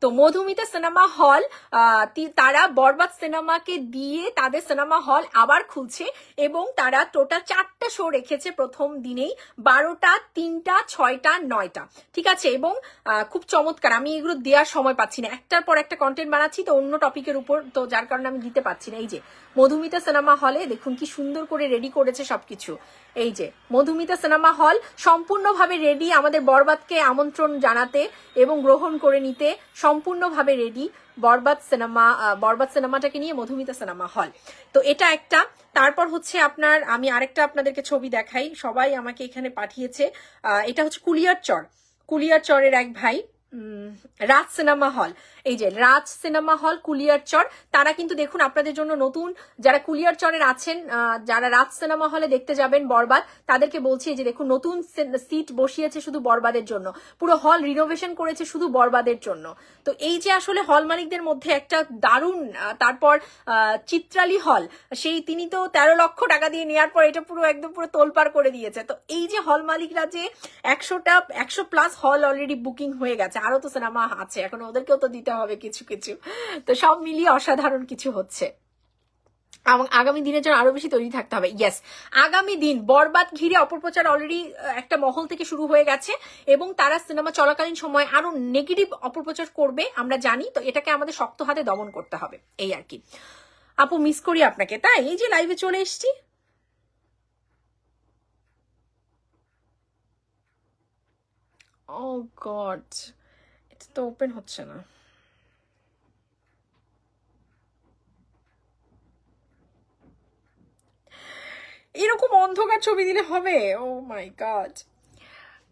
Speaker 2: তো মধুমিতা সিনেমা হল তারা বরবাদ সিনেমাকে দিয়ে তাদের সিনেমা হল আবার খুলছে এবং তারা টোটাল 4টা শো রেখেছে প্রথম দিনেই, 12টা, 3টা, 6টা, 9টা, ঠিক আছে? এবং খুব চমৎকার, আমি এগুলো দেওয়ার সময় পাচ্ছি না, একটার পর একটা কন্টেন্ট বানাচ্ছি তো অন্য টপিকের উপর, তো যার কারণে আমি দিতে পারছি না। এই যে মধুমিতা সিনেমা হলে দেখুন কি সুন্দর করে রেডি করেছে সবকিছু, এই যে মধুমিতা সিনেমা হল সম্পূর্ণভাবে রেডি আমাদের বরবাদকে আমন্ত্রণ জানাতে এবং গ্রহণ করে নিতে, সম্পূর্ণভাবে রেডি বরবাদ সিনেমাটাকে নিয়ে মধুমিতা সিনেমা হল। তো এটা একটা। তারপর হচ্ছে আপনার আমি আরেকটা আপনাদেরকে ছবি দেখাই, সবাই আমাকে এখানে পাঠিয়েছে, এটা হচ্ছে কুলিয়ারচরের এক ভাই, রাজ সিনেমা হল, এই যে রাজ সিনেমা হল কুলিয়ারচর, তারা কিন্তু দেখুন আপনাদের জন্য নতুন, যারা কুলিয়ারচরের আছেন, যারা রাজ সিনেমা হলে দেখতে যাবেন বরবাদ, তাদেরকে বলছি যে দেখুন নতুন সিট বসিয়েছে শুধু বরবাদের জন্য, পুরো হল রিনোভেশন করেছে শুধু বরবাদের জন্য। তো এই যে আসলে হল মালিকদের মধ্যে একটা দারুণ, তারপর চিত্রালী হল, তিনি তো 13 লক্ষ টাকা দিয়ে নেওয়ার পর এটা পুরো একদম পুরো তোলপাড় করে দিয়েছে। তো এই যে হল মালিকরা যে 100+ হল অলরেডি বুকিং হয়ে গেছে, আরো তো সিনেমা আছে এখন, ওদেরকেও তো দিতে হবে কিছু কিছু, তো সব মিলিয়ে অসাধারণ কিছু হচ্ছে। আগামী দিনের জন্য আরো বেশি তৈরি থাকতে হবে। ইয়েস, আগামী দিন বরবাদ ঘিরে অপপ্রচার অলরেডি একটা মহল থেকে শুরু হয়ে গেছে এবং তারা সিনেমা চলাকালীন সময় আরো নেগেটিভ অপপ্রচার করবে আমরা জানি, তো এটাকে আমাদের শক্ত হাতে দমন করতে হবে, এই আর কি। আপু মিস করি আপনাকে, তাই এই যে লাইভে চলে এসছি। ও গড, এটা তো ওপেন হচ্ছে না। এরকম অন্ধকার ছবি দিলে হবে? ও মাই গড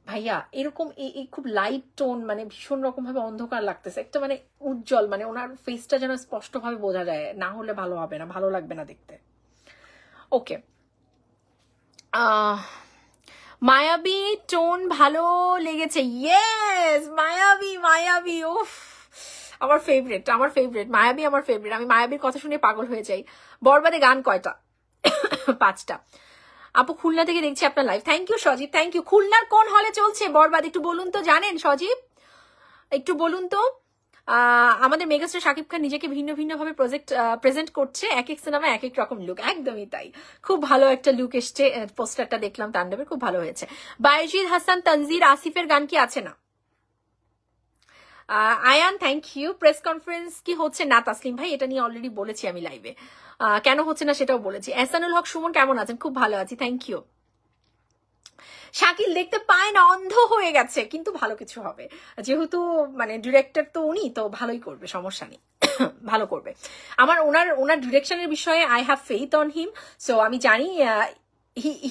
Speaker 2: ভাইয়া, এরকম এই খুব লাইট টোন, মানে ভীষণ রকম ভাবে অন্ধকার লাগতেছে, একটা মানে উজ্জ্বল, মানে ওনার ফেসটা যেন স্পষ্ট ভাবে বোঝা যায়, না হলে ভালো হবে না, ভালো লাগবে না দেখতে। ওকে, মায়াবী টোন ভালো লেগেছে, ইয়েস মায়াবী উফ আমার ফেভারিট মায়াবী, আমার ফেভারিট, আমি মায়াবীর কথা শুনে পাগল হয়ে যাই। বরবাদে গান কয়টা? 5টা। আপু খুলনা থেকে দেখছি আপনার live, thank you Sajib, thank you. খুলনার কোন হলে চলছে বরবাদ একটু বলুন তো, জানেন সজীব? একটু বলুন তো। আমাদের মেগাস্টার শাকিব খান নিজেকে ভিন্ন ভিন্ন ভাবে প্রেজেন্ট করছে, এক এক সিনেমা এক এক রকম লুক, একদমই তাই। খুব ভালো একটা লুক এসছে, পোস্টারটা দেখলাম তাণ্ডবের, খুব ভালো হয়েছে। বাইজিদ হাসান তানজির আসিফের গান কি আছে? না। Ayan thank you. Press conference কি হচ্ছে না তাসলিম ভাই? এটা নিয়ে অলরেডি বলেছি আমি লাইভে, কেন হচ্ছে না সেটাও বলেছি। এহসানুল হক সুমন কেমন আছেন? খুব ভালো আছি, থ্যাংক ইউ। শাকিল দেখতে পায় না, অন্ধ হয়ে গেছে, কিন্তু ভালো কিছু হবে, যেহেতু মানে ডিরেক্টর তো উনি, তো ভালোই করবে, সমস্যা নেই, ভালো করবে। আমার ওনার ডিরেকশনের বিষয়ে I have faith on him. So আমি জানি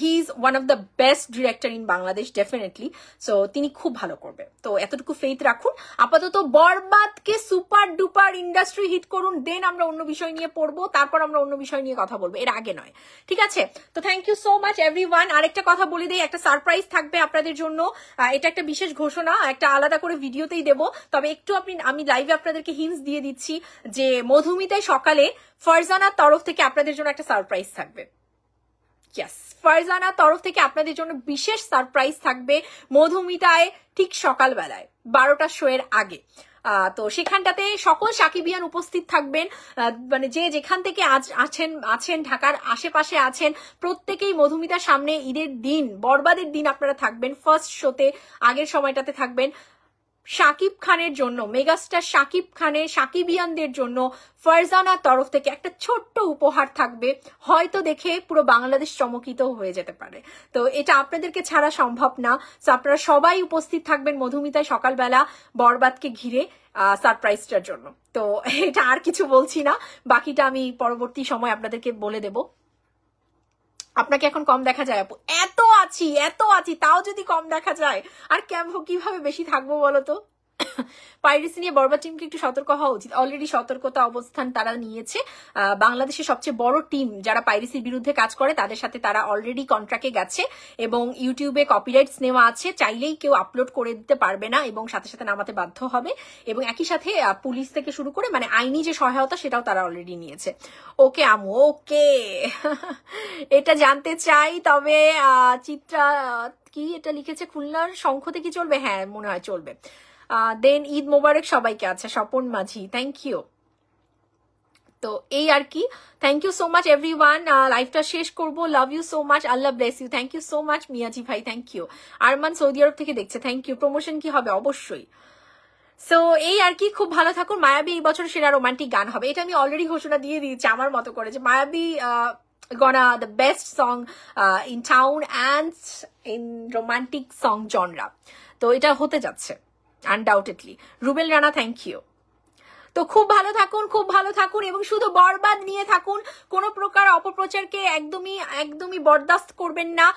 Speaker 2: he is one of the best director in Bangladesh, definitely. So তিনি খুব ভালো করবে, তো এতটুকু ফেইথ রাখুন। আপাতত বরবাদকে সুপার ডুপার ইন্ডাস্ট্রি হিট করুন, দেন আমরা অন্য বিষয় নিয়ে পড়বো, তারপর আমরা অন্য বিষয় নিয়ে কথা বলবো, এর আগে নয়, ঠিক আছে? তো thank you so much everyone. আরেকটা কথা বলে দিই, একটা সারপ্রাইজ থাকবে আপনাদের জন্য, এটা একটা বিশেষ ঘোষণা, একটা আলাদা করে ভিডিওতেই দেবো, তবে একটু আমি লাইভে আপনাদেরকে হিন্টস দিয়ে দিচ্ছি যে মধুমিতায় সকালে ফারজানার তরফ থেকে আপনাদের জন্য একটা সারপ্রাইজ থাকবে। ইয়েস, ফারজানার তরফ থেকে আপনাদের জন্য বিশেষ সারপ্রাইজ থাকবে মধুমিতায় ঠিক সকালবেলায় 12টা শো এর আগে। তো সেখানটাতে সকল সাকিবিয়ান উপস্থিত থাকবেন, মানে যে যেখান থেকে আছেন ঢাকার আশেপাশে আছেন, প্রত্যেকেই মধুমিতার সামনে ঈদের দিন, বরবাদের দিন আপনারা থাকবেন, ফার্স্ট শোতে আগের সময়টাতে থাকবেন। শাকিব খানের জন্য, মেগাস্টার শাকিব খানের সাকিবিয়ানদের জন্য ফারজানার তরফ থেকে একটা ছোট্ট উপহার থাকবে, হয়তো দেখে পুরো বাংলাদেশ চমকিত হয়ে যেতে পারে। তো এটা আপনাদেরকে ছাড়া সম্ভব না, তো আপনারা সবাই উপস্থিত থাকবেন মধুমিতায় সকালবেলা বরবাদকে ঘিরে সারপ্রাইজটার জন্য। তো এটা আর কিছু বলছি না, বাকিটা আমি পরবর্তী সময় আপনাদেরকে বলে দেব। আপনাকে এখন কম দেখা যায় আপু? এত আছি তাও যদি কম দেখা যায়, আর কিভাবে বেশি থাকবো বলতো? পাইরেসি নিয়ে বরবাদ টিমকে একটু সতর্ক হওয়া উচিত। অলরেডি সতর্কতা অবস্থান তারা নিয়েছে। বাংলাদেশের সবচেয়ে বড় টিম যারা পাইরেসির বিরুদ্ধে কাজ করে, তাদের সাথে তারা অলরেডি কন্ট্রাক্টে গেছে এবং ইউটিউবে কপিরাইটস নেওয়া আছে, চাইলেই কেউ আপলোড করে দিতে পারবে না এবং সাথে সাথে নামাতে বাধ্য হবে। এবং একই সাথে পুলিশ থেকে শুরু করে মানে আইনি যে সহায়তা সেটাও তারা অলরেডি নিয়েছে। ওকে আমু, ওকে। এটা জানতে চাই। তবে চিত্রা কি এটা লিখেছে, খুলনার শঙ্খতে কি চলবে? হ্যাঁ মনে হয় চলবে। দেন ঈদ মোবারক সবাইকে। আচ্ছা, স্বপন মাঝি, থ্যাংক ইউ। তো এই আর কি, thank you so much everyone. লাইভটা শেষ করবো, লাভ ইউ সো মাচ, আল্লাহ bless you, thank you so much Miyaji ভাই, থ্যাংক ইউ। আরমান সৌদি আরব থেকে দেখছে, থ্যাংক ইউ। প্রমোশন কি হবে? অবশ্যই। সো এই আর কি, খুব ভালো থাকুন। মায়াবী এই বছর সেরা রোমান্টিক গান হবে, এটা আমি অলরেডি ঘোষণা দিয়ে দিয়েছি আমার মতো করে, যে মায়াবী gonna the best song in town and in romantic song genre, তো এটা হতে যাচ্ছে undoubtedly. Rubel Rana, thank you. তো খুব ভালো থাকুন এবং শুধু বরবাদ নিয়ে থাকুন, কোনো প্রকার অপপ্রচারকে একদমই বরদাস্ত করবেন না,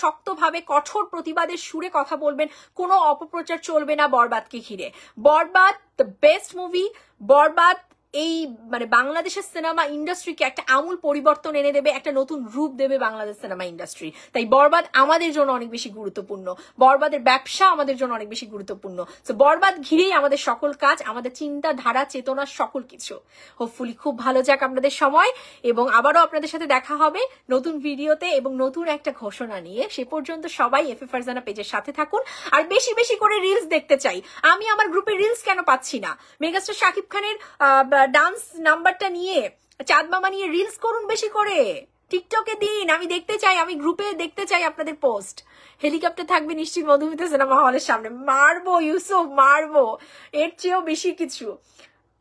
Speaker 2: শক্তভাবে কঠোর প্রতিবাদের সুরে কথা বলবেন, কোনো অপপ্রচার চলবে না বরবাদকে ঘিরে। বরবাদ দ্য বেস্ট মুভি, বরবাদ এই মানে বাংলাদেশের সিনেমা ইন্ডাস্ট্রিকে একটা আমূল পরিবর্তন এনে দেবে, একটা নতুন রূপ দেবে বাংলাদেশ সিনেমা ইন্ডাস্ট্রি। তাই বরবাদ আমাদের জন্য অনেক বেশি গুরুত্বপূর্ণ, বরবাদের ব্যবসা আমাদের জন্য অনেক বেশি গুরুত্বপূর্ণ। তো বরবাদ ঘিরেই আমাদের সকল কাজ, আমাদের চিন্তা ধারা, চেতনা, সকল কিছু। হোপফুলি খুব ভালো যাক আপনাদের সময়, এবং আবারও আপনাদের সাথে দেখা হবে নতুন ভিডিওতে এবং নতুন একটা ঘোষণা নিয়ে। সে পর্যন্ত সবাই এফ এ ফারজানা পেজের সাথে থাকুন, আর বেশি বেশি করে রিলস দেখতে চাই। আমি আমার গ্রুপে রিলস কেন পাচ্ছি না? মেগাস্টার শাকিব খানের ডান্স নাম্বারটা নিয়ে, চাঁদ মামা নিয়ে রিলস করুন বেশি করে, টিকটকে দিন, আমি দেখতে চাই, আমি গ্রুপে দেখতে চাই আপনাদের পোস্ট। হেলিকপ্টার থাকবে নিশ্চিত মধুমিতা সিনেমা হলের সামনে, মারবো ইউসুফ, মারবো, এর চেয়েও বেশি কিছু।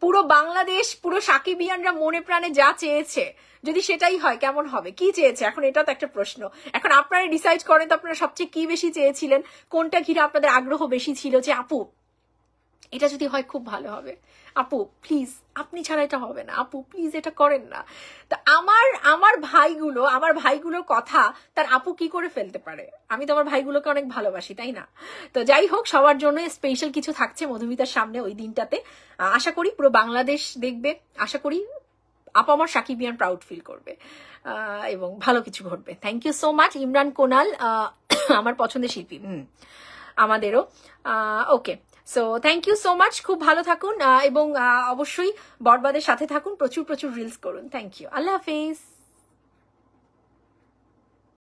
Speaker 2: পুরো বাংলাদেশ, পুরো সাকিবিয়ানরা মনে প্রাণে যা চেয়েছে, যদি সেটাই হয় কেমন হবে? কি চেয়েছে এখন, এটা তো একটা প্রশ্ন। এখন আপনারা ডিসাইড করেন তো আপনারা সবচেয়ে কি বেশি চেয়েছিলেন, কোনটা ঘিরে আপনাদের আগ্রহ বেশি ছিল, যে আপু এটা যদি হয় খুব ভালো হবে, আপু প্লিজ আপনি ছাড়া এটা হবে না, আপু প্লিজ এটা করেন না। তো আমার ভাইগুলোর কথা তার আপু কি করে ফেলতে পারে? আমি তো আমার ভাইগুলোকে অনেক ভালোবাসি, তাই না? তো যাই হোক, সবার জন্য স্পেশাল কিছু থাকছে মধুমিতার সামনে ওই দিনটাতে। আশা করি পুরো বাংলাদেশ দেখবে, আশা করি আপা আমার সাকিবিয়ান প্রাউড ফিল করবে এবং ভালো কিছু ঘটবে। Thank you so much Imran Konal, আমার পছন্দের শিল্পী, আমাদেরও। Okay, so thank you so much, খুব ভালো থাকুন এবং অবশ্যই বরবাদের সাথে থাকুন, প্রচুর রিলস করুন। থ্যাংক ইউ, আল্লাহ হাফিজ।